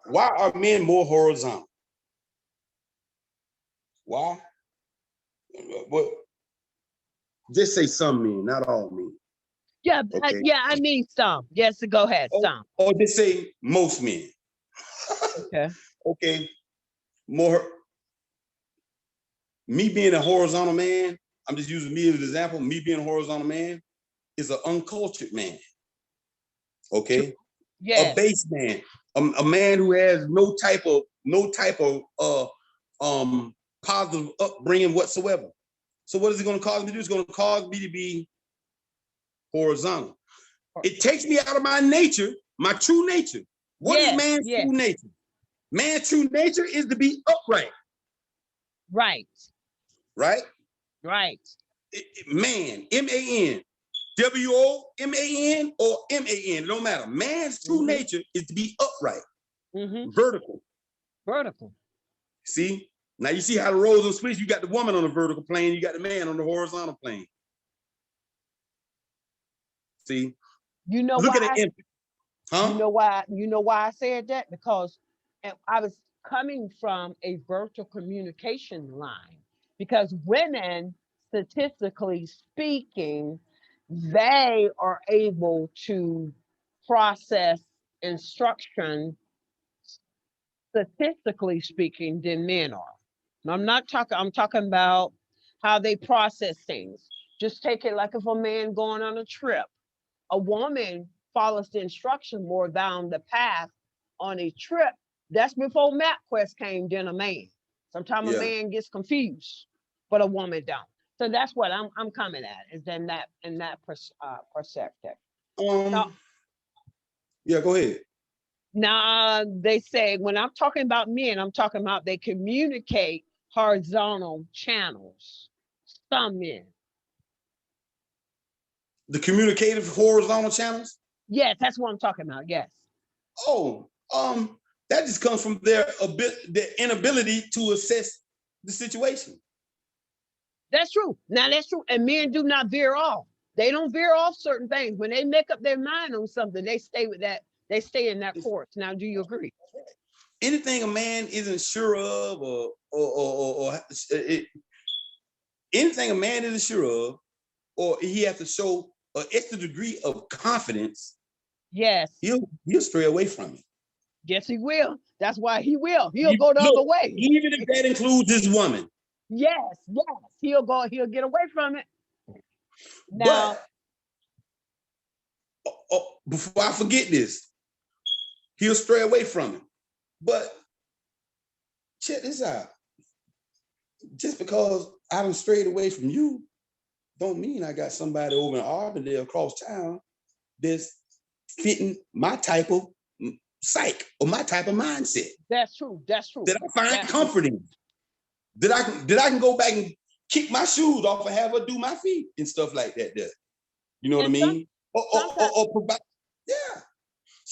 S2: Why are men more horizontal? Why? Well, just say some men, not all men.
S1: Yeah, okay. I mean some. Yes, go ahead, some.
S2: Or just say most men.
S1: Okay.
S2: Okay. More. Me being a horizontal man, I'm just using me as an example. Me being a horizontal man is an uncultured man. Okay. Yeah. A base man, a man who has no type of positive upbringing whatsoever. So what is it going to cause me to do? It's going to cause me to be horizontal. It takes me out of my nature, my true nature. What is man's true nature? Man's true nature is to be upright.
S1: Right.
S2: Right?
S1: Right.
S2: Man, M-A-N. W-O-M-A-N or M-A-N, it don't matter. Man's true nature is to be upright, vertical.
S1: Vertical.
S2: See? Now you see how the roles are switched. You got the woman on the vertical plane, you got the man on the horizontal plane. See?
S1: You know
S2: Look
S1: why?
S2: At the huh?
S1: You know why I said that? Because I was coming from a virtual communication line. Because women, statistically speaking, they are able to process instruction, statistically speaking, than men are. Now, I'm talking about how they process things. Just take it like if a man going on a trip, a woman follows the instruction more down the path on a trip. That's before MapQuest came, then a man. Sometimes a man gets confused, but a woman don't. So that's what I'm coming at, is in that perspective.
S2: Yeah, go ahead.
S1: Now they say when I'm talking about men, I'm talking about they communicate horizontal channels. Some men.
S2: The communicative horizontal channels?
S1: Yes, that's what I'm talking about. Yes.
S2: Oh, that just comes from their inability to assess the situation.
S1: That's true. Now that's true. And men do not veer off. They don't veer off certain things. When they make up their mind on something, they stay with that. They stay in that course. Now, do you agree?
S2: Anything a man isn't sure of, or anything a man isn't sure of, or he has to show an extra degree of confidence.
S1: Yes.
S2: He'll stray away from it.
S1: Yes, he will. That's why he will. He'll go the other way.
S2: Even if that includes his woman.
S1: Yes. He'll get away from it. Now,
S2: before I forget this, he'll stray away from it. But check this out. Just because I done strayed away from you, don't mean I got somebody over in Auburndale across town that's fitting my type of psyche or my type of mindset.
S1: That's true. That
S2: I find comforting. That I can go back and kick my shoes off and have her do my feet and stuff like that. You know what I mean? Or provide. Yeah.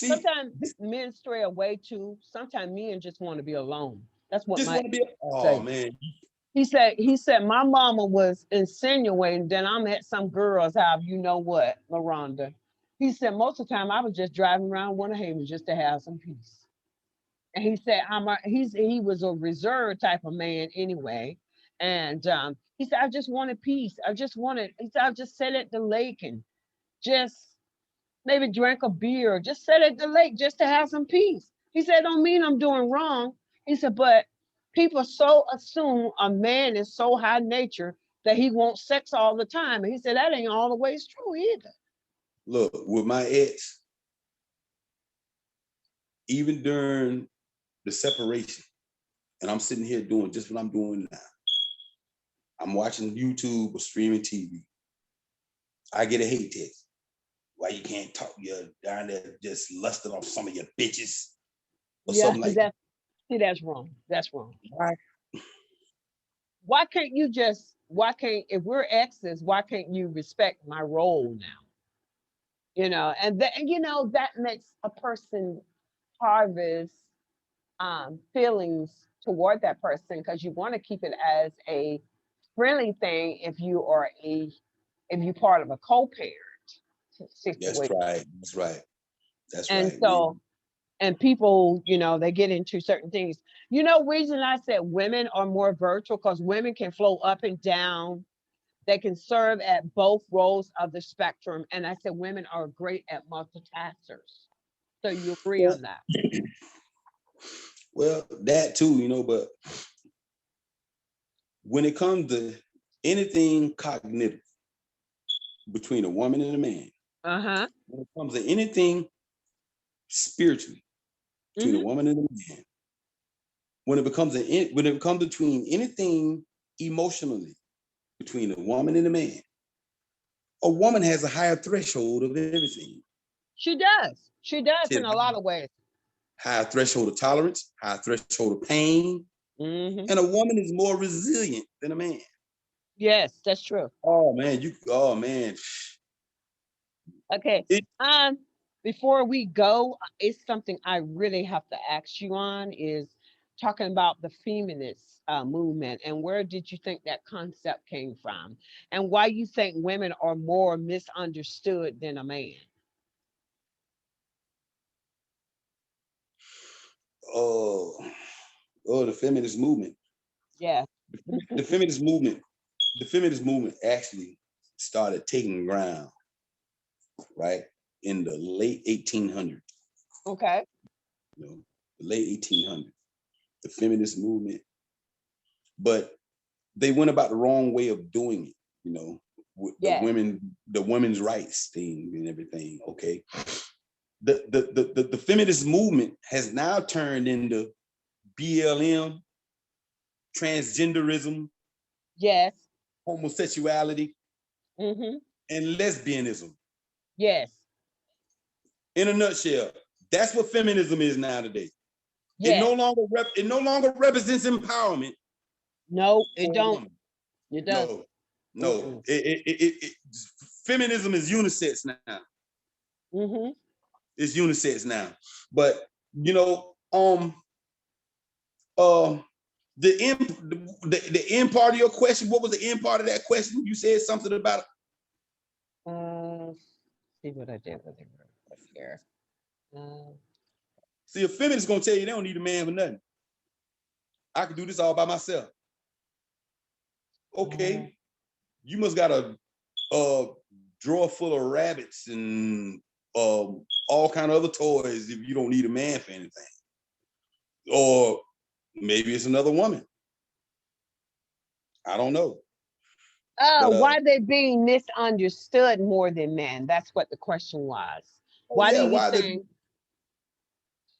S2: See,
S1: Sometimes men stray away too. Sometimes men just want to be alone. That's what
S2: just
S1: my
S2: want to be. Oh
S1: say.
S2: man,
S1: He said, my mama was insinuating that I'm at some girl's house, you know what, LaRonda. He said, most of the time I was just driving around Winter Haven just to have some peace. And he said, he was a reserved type of man anyway. And he said, I just wanted peace. He said, I just sat at the lake and just maybe drank a beer, just sat at the lake just to have some peace. He said, don't mean I'm doing wrong. He said, but people so assume a man is so high nature that he wants sex all the time. And he said, that ain't all the ways true either.
S2: look, with my ex, even during the separation, and I'm sitting here doing just what I'm doing now. I'm watching YouTube or streaming TV. I get a hate text. Why you can't talk? You're down there just lusting off some of your bitches or
S1: Yeah,
S2: something like that.
S1: that's wrong. That's wrong.
S2: Why?
S1: Why can't, if we're exes, why can't you respect my role now? And that makes a person harvest feelings toward that person because you want to keep it as a friendly thing if you part of a co-parent
S2: That's
S1: situation.
S2: right. That's right. That's
S1: And
S2: right.
S1: so, and people, they get into certain things. Reason I said women are more virtual because women can flow up and down. They can serve at both roles of the spectrum. And I said women are great at multitaskers. So you agree
S2: Well,
S1: on that?
S2: well, that too, but when it comes to anything cognitive between a woman and a man,
S1: Uh-huh.
S2: when it comes to anything spiritually between a
S1: Mm-hmm.
S2: woman and a man, when it comes between anything emotionally between a woman and a man, a woman has a higher threshold of everything.
S1: She does. She does
S2: She has
S1: in a lot of ways.
S2: a higher threshold of tolerance, higher threshold of pain,
S1: Mm-hmm.
S2: and a woman is more resilient than a man.
S1: Yes, that's true.
S2: Oh man.
S1: Okay.
S2: It,
S1: Um, Before we go, it's something I really have to ask you on is talking about the feminist movement and where did you think that concept came from and why you think women are more misunderstood than a man?
S2: oh, the feminist movement.
S1: Yeah.
S2: The feminist movement, the feminist movement actually started taking ground, right, in the late 1800s.
S1: Okay.
S2: The late 1800s. The feminist movement, but they went about the wrong way of doing it, with
S1: Yeah.
S2: the women's rights thing and everything. Okay. The feminist movement has now turned into BLM, transgenderism,
S1: Yes.
S2: homosexuality,
S1: Mm-hmm.
S2: and lesbianism.
S1: Yes.
S2: In a nutshell, that's what feminism is now today. It
S1: Yes.
S2: no longer represents empowerment
S1: No, it
S2: for a
S1: don't.
S2: woman.
S1: It doesn't.
S2: No, no.
S1: Mm-mm.
S2: Feminism is unisex now.
S1: Mm-hmm.
S2: It's unisex now. But you know, um, uh, the end part of your question. What was the end part of that question? You said something about.
S1: See what I did with it real quick here. Uh,
S2: See, a feminist gonna tell you they don't need a man for nothing. I can do this all by myself.
S1: uh,
S2: Okay, you must got a drawer full of rabbits and all kind of other toys if you don't need a man for anything. Or maybe it's another woman. I don't know. But
S1: why they being misunderstood more than men? That's what the question was.
S2: oh
S1: Why do
S2: yeah,
S1: you
S2: why they
S1: think,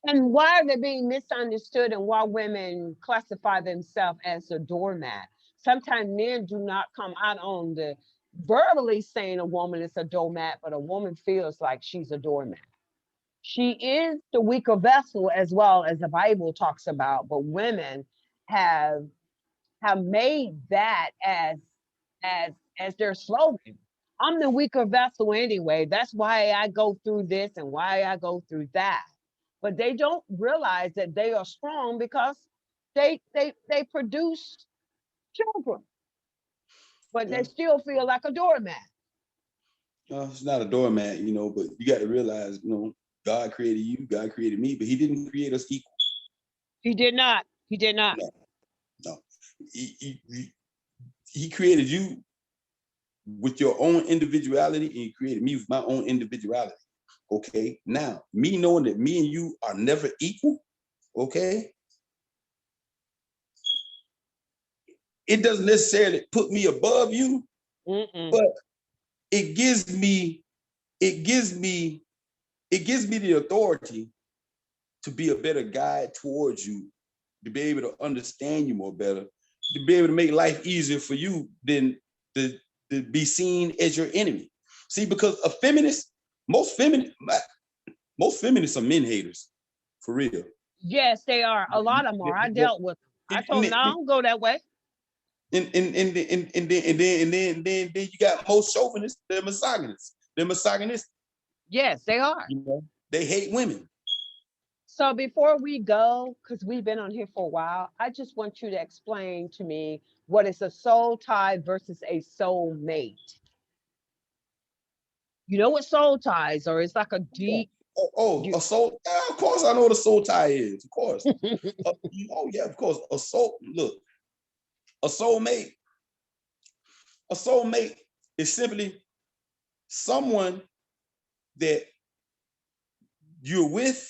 S1: and why are they being misunderstood and why women classify themselves as a doormat? Sometimes men do not come out on the verbally saying a woman is a doormat, but a woman feels like she's a doormat. She is the weaker vessel as well as the Bible talks about, but women have have made that as as their slogan. I'm the weaker vessel anyway. That's why I go through this and why I go through that. But they don't realize that they are strong because they produce children, but they
S2: Yeah.
S1: still feel like a doormat.
S2: It's not a doormat, but you got to realize, God created you, God created me, but he didn't create us equal.
S1: He did not. He did not.
S2: No, no. He created you with your own individuality, and he created me with my own individuality. Okay. Now, me knowing that me and you are never equal, okay, it doesn't necessarily put me above you, but it gives me the authority to be a better guide towards you, to be able to understand you more better, to be able to make life easier for you than to be seen as your enemy. See, because a feminist, most feminists are men haters, for real.
S1: Yes, they are. A lot of them are. I dealt with them. I told them, no, I don't go that way.
S2: And then you got most chauvinists, they're misogynists. They're misogynistic.
S1: Yes, they are.
S2: They hate women.
S1: So before we go, because we've been on here for a while, I just want you to explain to me what is a soul tie versus a soul mate. You know what soul ties are? It's like a deep.
S2: A soul. Of course, I know what a soul tie is. Of course. Oh yeah, of course. A soul. Look, a soulmate. A soulmate is simply someone that you're with.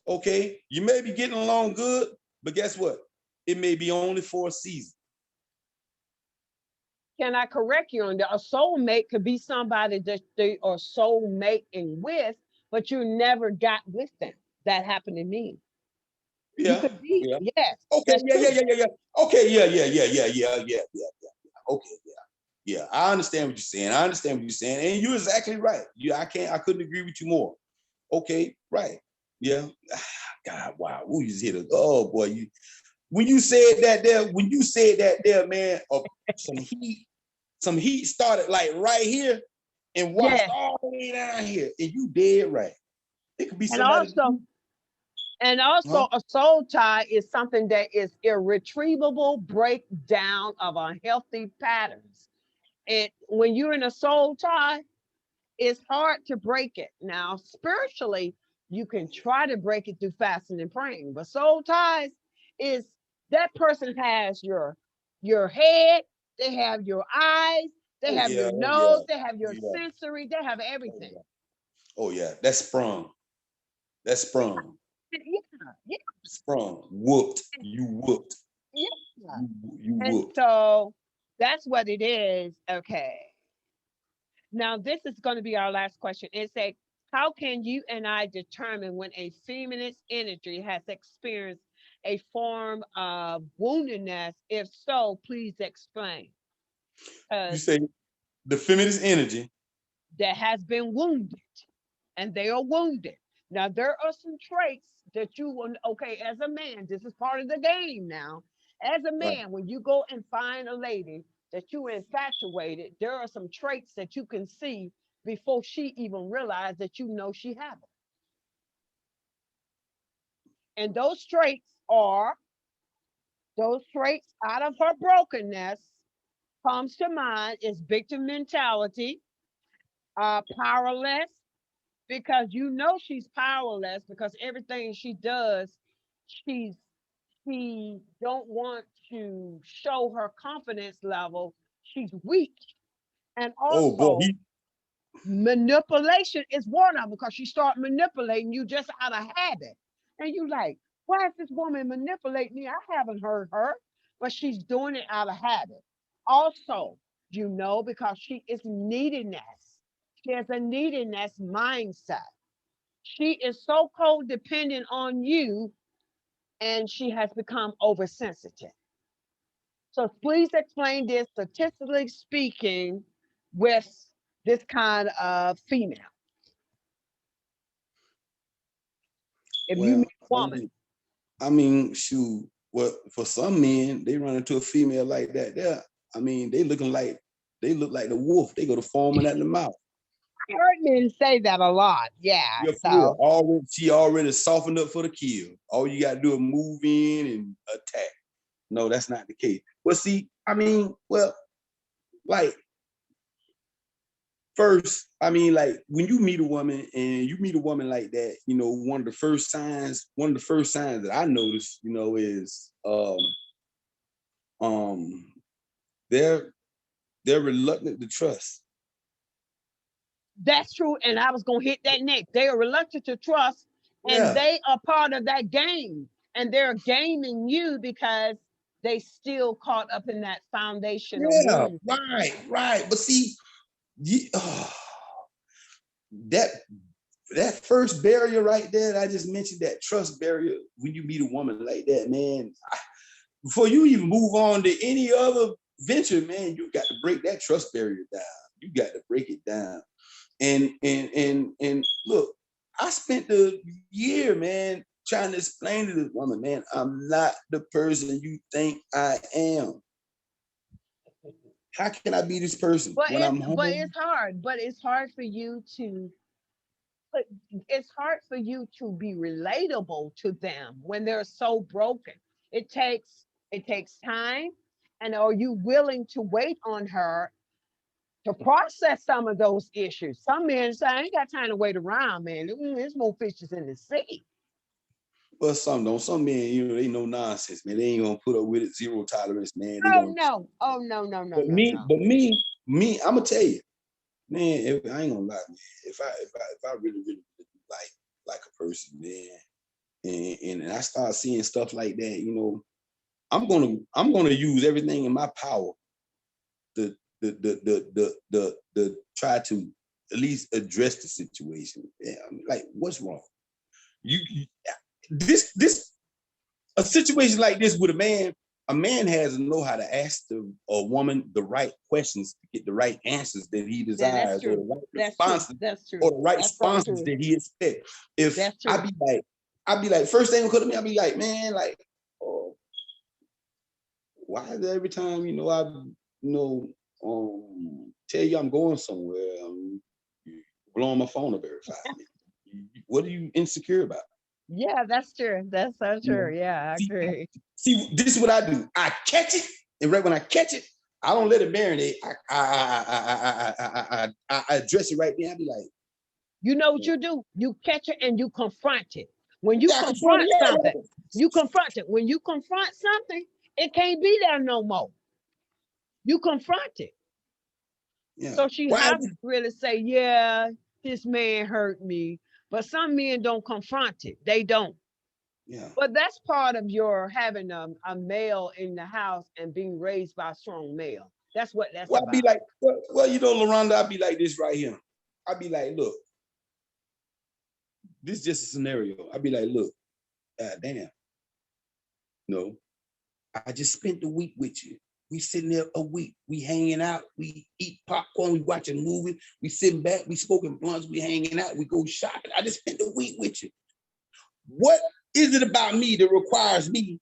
S2: Okay, you may be getting along good, but guess what? It may be only for a season.
S1: Can I correct you on that? A soulmate could be somebody that they are soulmating with, but you never got with them. That happened to me.
S2: Yeah.
S1: You could be,
S2: yeah.
S1: yes.
S2: Okay. Yeah. Okay. Yeah. Okay. Yeah. I understand what you're saying. And you're exactly right. I couldn't agree with you more. Okay. Right. Yeah. God, wow. We just hit it. Oh boy. When you said that there, man, some heat started like right here and washed all the way down here. And you dead right. It could be somebody.
S1: And also a soul tie is something that is irretrievable breakdown of unhealthy patterns. And when you're in a soul tie, it's hard to break it. Now, spiritually, you can try to break it through fasting and praying, but soul ties is that person has your head, they have your eyes, they have your nose, they have your sensory, they have everything.
S2: Oh yeah, that's sprung. That's sprung.
S1: Yeah.
S2: Sprung. Whooped. You whooped.
S1: Yeah.
S2: You
S1: and
S2: whooped.
S1: So that's what it is. Okay. Now this is going to be our last question. It's a how can you and I determine when a feminist energy has experienced a form of woundedness? If so, please explain.
S2: You say the feminist energy
S1: that has been wounded, and they are wounded. Now there are some traits that you will. Okay, as a man, this is part of the game. Now, as a man, when you go and find a lady that you infatuated, there are some traits that you can see before she even realized that you know she have it. And those traits out of her brokenness comes to mind is victim mentality, powerless, because you know she's powerless because everything she does, she don't want to show her confidence level. She's weak. And also manipulation is one of them because she start manipulating you just out of habit. And you like, why is this woman manipulating me? I haven't heard her, but she's doing it out of habit. Also, because she is neediness. She has a neediness mindset. She is so codependent on you and she has become oversensitive. So please explain this statistically speaking with this kind of female. If you meet a woman.
S2: I mean, shoot, for some men, they run into a female like that. They looking like They look like the wolf. They go to foaming at the mouth.
S1: I heard men say that a lot. Yeah.
S2: Yeah,
S1: So
S2: she already softened up for the kill. All you gotta do is move in and attack. No, that's not the case. Well, see, I mean, well, like first, I mean, like when you meet a woman and you meet a woman like that, you know, one of the first signs that I noticed, you know, is they're reluctant to trust.
S1: that's true. And I was gonna hit that next. They are reluctant to trust, and
S2: Yeah.
S1: they are part of that game. And they're gaming you because they still caught up in that foundational
S2: Yeah,
S1: wound.
S2: right. But see, that first barrier right there that I just mentioned, that trust barrier, when you meet a woman like that, man, before you even move on to any other venture, man, you got to break that trust barrier down. You got to break it down. And look, I spent the year, man, trying to explain to this woman, man, I'm not the person you think I am. How can I be this person when I'm home?
S1: But it's hard. But it's hard for you to. But it's hard for you to be relatable to them when they're so broken. It takes time, and are you willing to wait on her to process some of those issues? Some men say, I ain't got time to wait around, man. There's more fishes in the sea.
S2: Well, some don't. Some men, you know, they know nonsense, man. They ain't gonna put up with it. Zero tolerance, man. They
S1: Oh
S2: gonna.
S1: no. Oh no, no, no,
S2: But
S1: no,
S2: me,
S1: no.
S2: but me, I'm gonna tell you, man. I ain't gonna lie, man. If I really like a person, man, and I start seeing stuff like that, you know, I'm gonna use everything in my power to try to at least address the situation. Yeah, I mean, like, what's wrong? You this a situation like this with a man has to know how to ask a woman the right questions to get the right answers that he desires, or the right responses,
S1: That's true.
S2: or the right
S1: That's so
S2: responses
S1: true.
S2: that he expects. If
S1: That's true.
S2: I'd be like, first thing that come to me, I'd be like, man, like, oh, why is it every time, you know, tell you I'm going somewhere, you blowing my phone up every 5 minutes. What are you insecure about?
S1: Yeah, that's true. That's so true. Yeah, I agree.
S2: See, this is what I do. I catch it, and right when I catch it, I don't let it marinate. I address it right there. I be like,
S1: You know what you do? You catch it and you confront it. When you
S2: yeah, I confront
S1: confront
S2: it.
S1: something, you confront it. When you confront something, it can't be there no more. You confront it.
S2: Yeah.
S1: So she
S2: Why?
S1: have to really say, yeah, this man hurt me. But some men don't confront it. They don't.
S2: Yeah.
S1: But that's part of your having a male in the house and being raised by a strong male. That's what that's
S2: Well, I'd be
S1: about.
S2: like, well, you know, LaRonda, I'd be like this right here. I'd be like, look, this is just a scenario. I'd be like, look, damn, no, I just spent the week with you. We sitting there a week. We hanging out. We eat popcorn. We watching movies. We sitting back. We smoking blunts. We hanging out. We go shopping. I just spent the week with you. What is it about me that requires me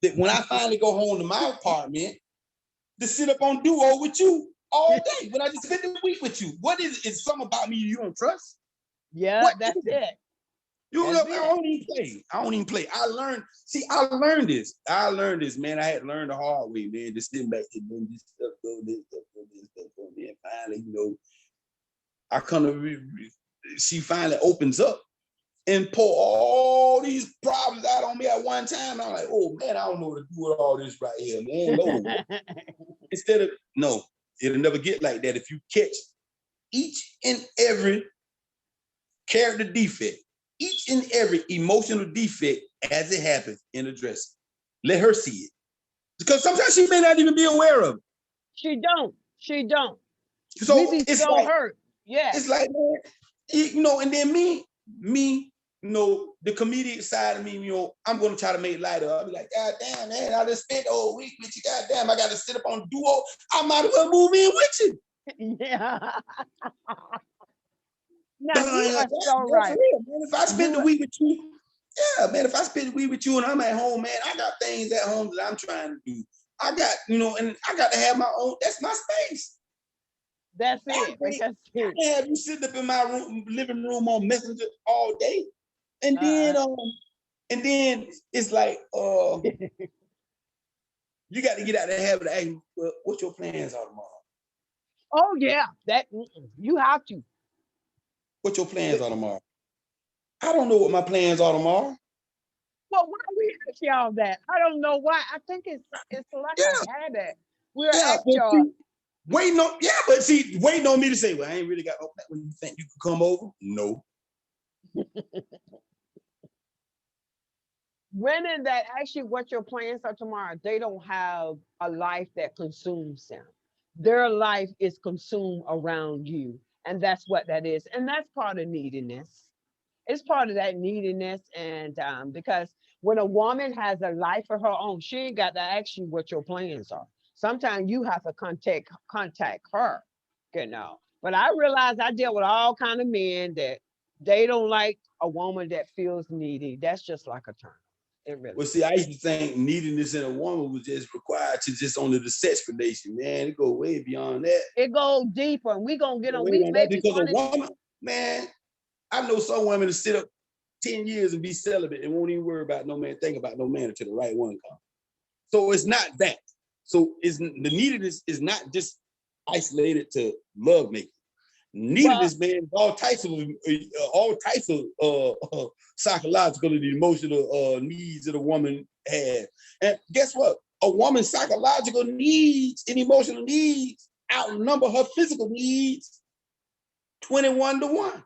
S2: that when I finally go home to my apartment to sit up on duo with you all day when I just spent the week with you? What is it? It's something about me you don't trust?
S1: Yeah,
S2: What
S1: that's it.
S2: I don't even play. I learned this. I learned this, man. I had to learn the hard way, man. Just sitting back and doing this stuff, and finally, you know, I she finally opens up and pour all these problems out on me at one time. I'm like, oh man, I don't know what to do with all this right here, man. No, it'll never get like that if you catch each and every character defect, each and every emotional defect as it happens and address it. Let her see it. Because sometimes she may not even be aware of it.
S1: She don't.
S2: So
S1: We be so hurt. Yeah.
S2: It's like, man, you know, and then me, you know, the comedic side of me, you know, I'm going to try to make light of it. I'll be like, God damn, man, I just spent the whole week with you. God damn, I got to sit up on duo. I might as well move in with you.
S1: Yeah. Now you are so right.
S2: Real, man. If I spend the week with you, yeah, man, if I spend the week with you and I'm at home, man, I got things at home that I'm trying to do. I got, you know, and I got to have my own, that's my space.
S1: That's it.
S2: I
S1: Because
S2: can't have you sitting up in my room, living room on Messenger all day, and
S1: uh,
S2: then it's like you got to get out of the habit of asking, well, what your plans are tomorrow?
S1: oh yeah, that you have to.
S2: What your plans are tomorrow? I don't know what my plans are tomorrow.
S1: Well, why we ask y'all that? I don't know why. I think it's like
S2: Yeah,
S1: a habit. We'll
S2: yeah,
S1: ask
S2: but
S1: y'all.
S2: see, waiting on me to say, well, I ain't really got no plan. When you think you can come over? No.
S1: Women that ask you what your plans are tomorrow, they don't have a life that consumes them. Their life is consumed around you. And that's what that is. And that's part of neediness. It's part of that neediness. And because when a woman has a life of her own, she ain't got to ask you what your plans are. Sometimes you have to contact her, you know. But I realize I deal with all kind of men that they don't like a woman that feels needy. That's just like a turn. It really
S2: Well,
S1: is.
S2: see, I used to think neediness in a woman was just required to just only the sex relation. Man, it go way beyond that.
S1: It goes deeper, and we gonna get on.
S2: Way
S1: We
S2: beyond that
S1: maybe
S2: because a
S1: one.
S2: woman, man, I know some women to sit up 10 years and be celibate and won't even worry about no man, think about no man until the right one comes. So it's not that. So it's the neediness is not just isolated to love making.
S1: Well,
S2: Neediness, man, all types of psychological and emotional needs that a woman has. And guess what? A woman's psychological needs and emotional needs outnumber her physical needs 21-1.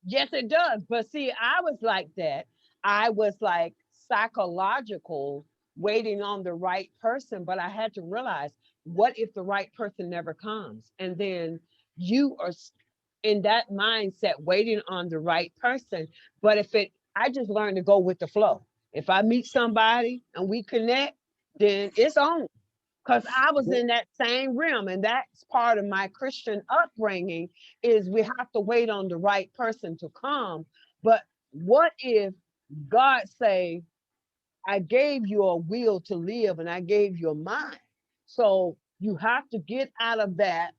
S1: yes, it does. But see, I was like that. I was like psychological, waiting on the right person. But I had to realize, what if the right person never comes? And then you are in that mindset, waiting on the right person. But I just learned to go with the flow. If I meet somebody and we connect, then it's on. Because I was in that same realm, and that's part of my Christian upbringing, is we have to wait on the right person to come. But what if God say, I gave you a will to live and I gave you a mind? So you have to get out of that,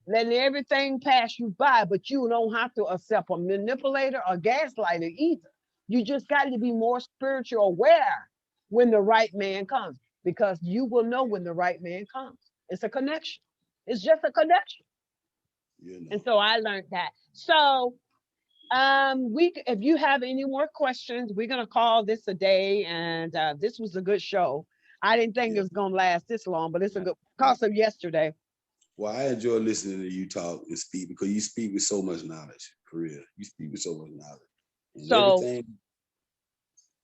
S1: letting everything pass you by, but you don't have to accept a manipulator or gaslighter either. You just got to be more spiritual aware when the right man comes, because you will know when the right man comes. It's a connection. It's just a connection.
S2: You
S1: And
S2: know.
S1: so I learned that. So if you have any more questions, we're gonna call this a day. And this was a good show. I didn't think it
S2: Yeah.
S1: was gonna last this long, but it's a good because of yesterday.
S2: Well, I enjoy listening to you talk and speak because you speak with so much knowledge, for real. You speak with so much knowledge. And
S1: So
S2: everything,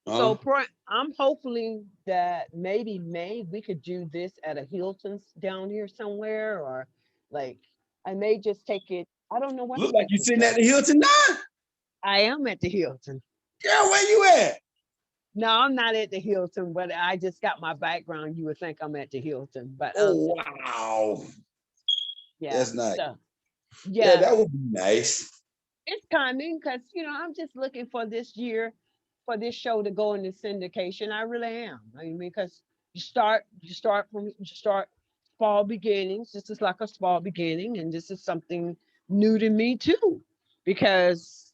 S1: So
S2: huh?
S1: I'm hopefully that maybe May we could do this at a Hilton's down here somewhere, or like I may just take it. I don't know what to
S2: Look like
S1: take
S2: you
S1: the
S2: sitting at
S1: show.
S2: the Hilton now.
S1: I am at the Hilton.
S2: Girl, where you at?
S1: No, I'm not at the Hilton, but I just got my background. You would think I'm at the Hilton, but
S2: Oh, wow.
S1: yeah.
S2: That's nice.
S1: So
S2: Yeah,
S1: yeah,
S2: that would be nice.
S1: it's coming because I'm just looking for this year for this show to go into syndication. I really am. I mean, because you start small beginnings. This is like a small beginning, and this is something new to me too, because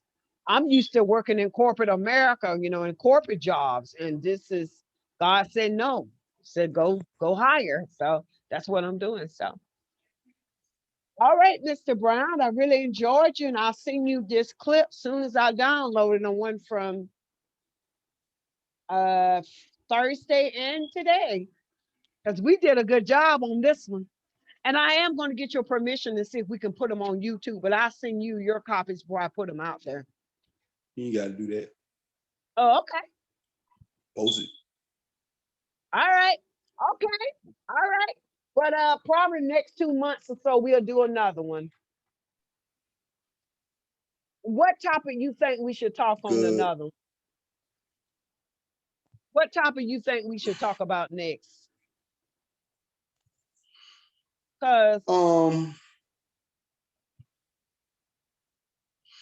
S1: I'm used to working in corporate America, in corporate jobs, and this is God said no, said go higher. So that's what I'm doing. So all right, Mr. Brown, I really enjoyed you, and I'll send you this clip soon as I download it. The one from uh Thursday and today, because we did a good job on this one. And I am going to get your permission to see if we can put them on YouTube, but I'll send you your copies before I put them out there.
S2: You ain't got to do that.
S1: Oh, okay.
S2: Post it.
S1: All right. Okay. All right. But probably next 2 months or so we'll do another one. What topic you think we should talk on
S2: Good.
S1: another? What topic you think we should talk about next? Because
S2: Um,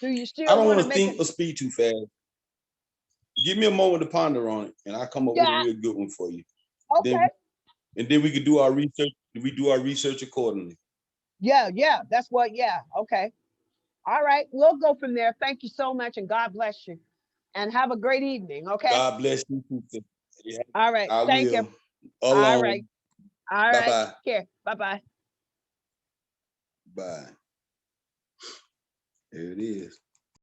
S1: do you
S2: I
S1: still
S2: don't
S1: want
S2: want
S1: to
S2: to
S1: make
S2: think
S1: it?
S2: or speak too fast. Give me a moment to ponder on it, and I'll come up with a
S1: Yeah.
S2: real good one for you.
S1: Okay.
S2: Then, and then we can do our research. We do our research accordingly.
S1: Yeah, that's what, yeah, okay. All right, we'll go from there. Thank you so much, and God bless you. And have a great evening, okay?
S2: God bless you too, sis. Yeah,
S1: All right,
S2: I
S1: thank you.
S2: will.
S1: All right,
S2: Alone.
S1: all
S2: Bye
S1: right,
S2: bye.
S1: take care. Bye-bye.
S2: Bye. There it is.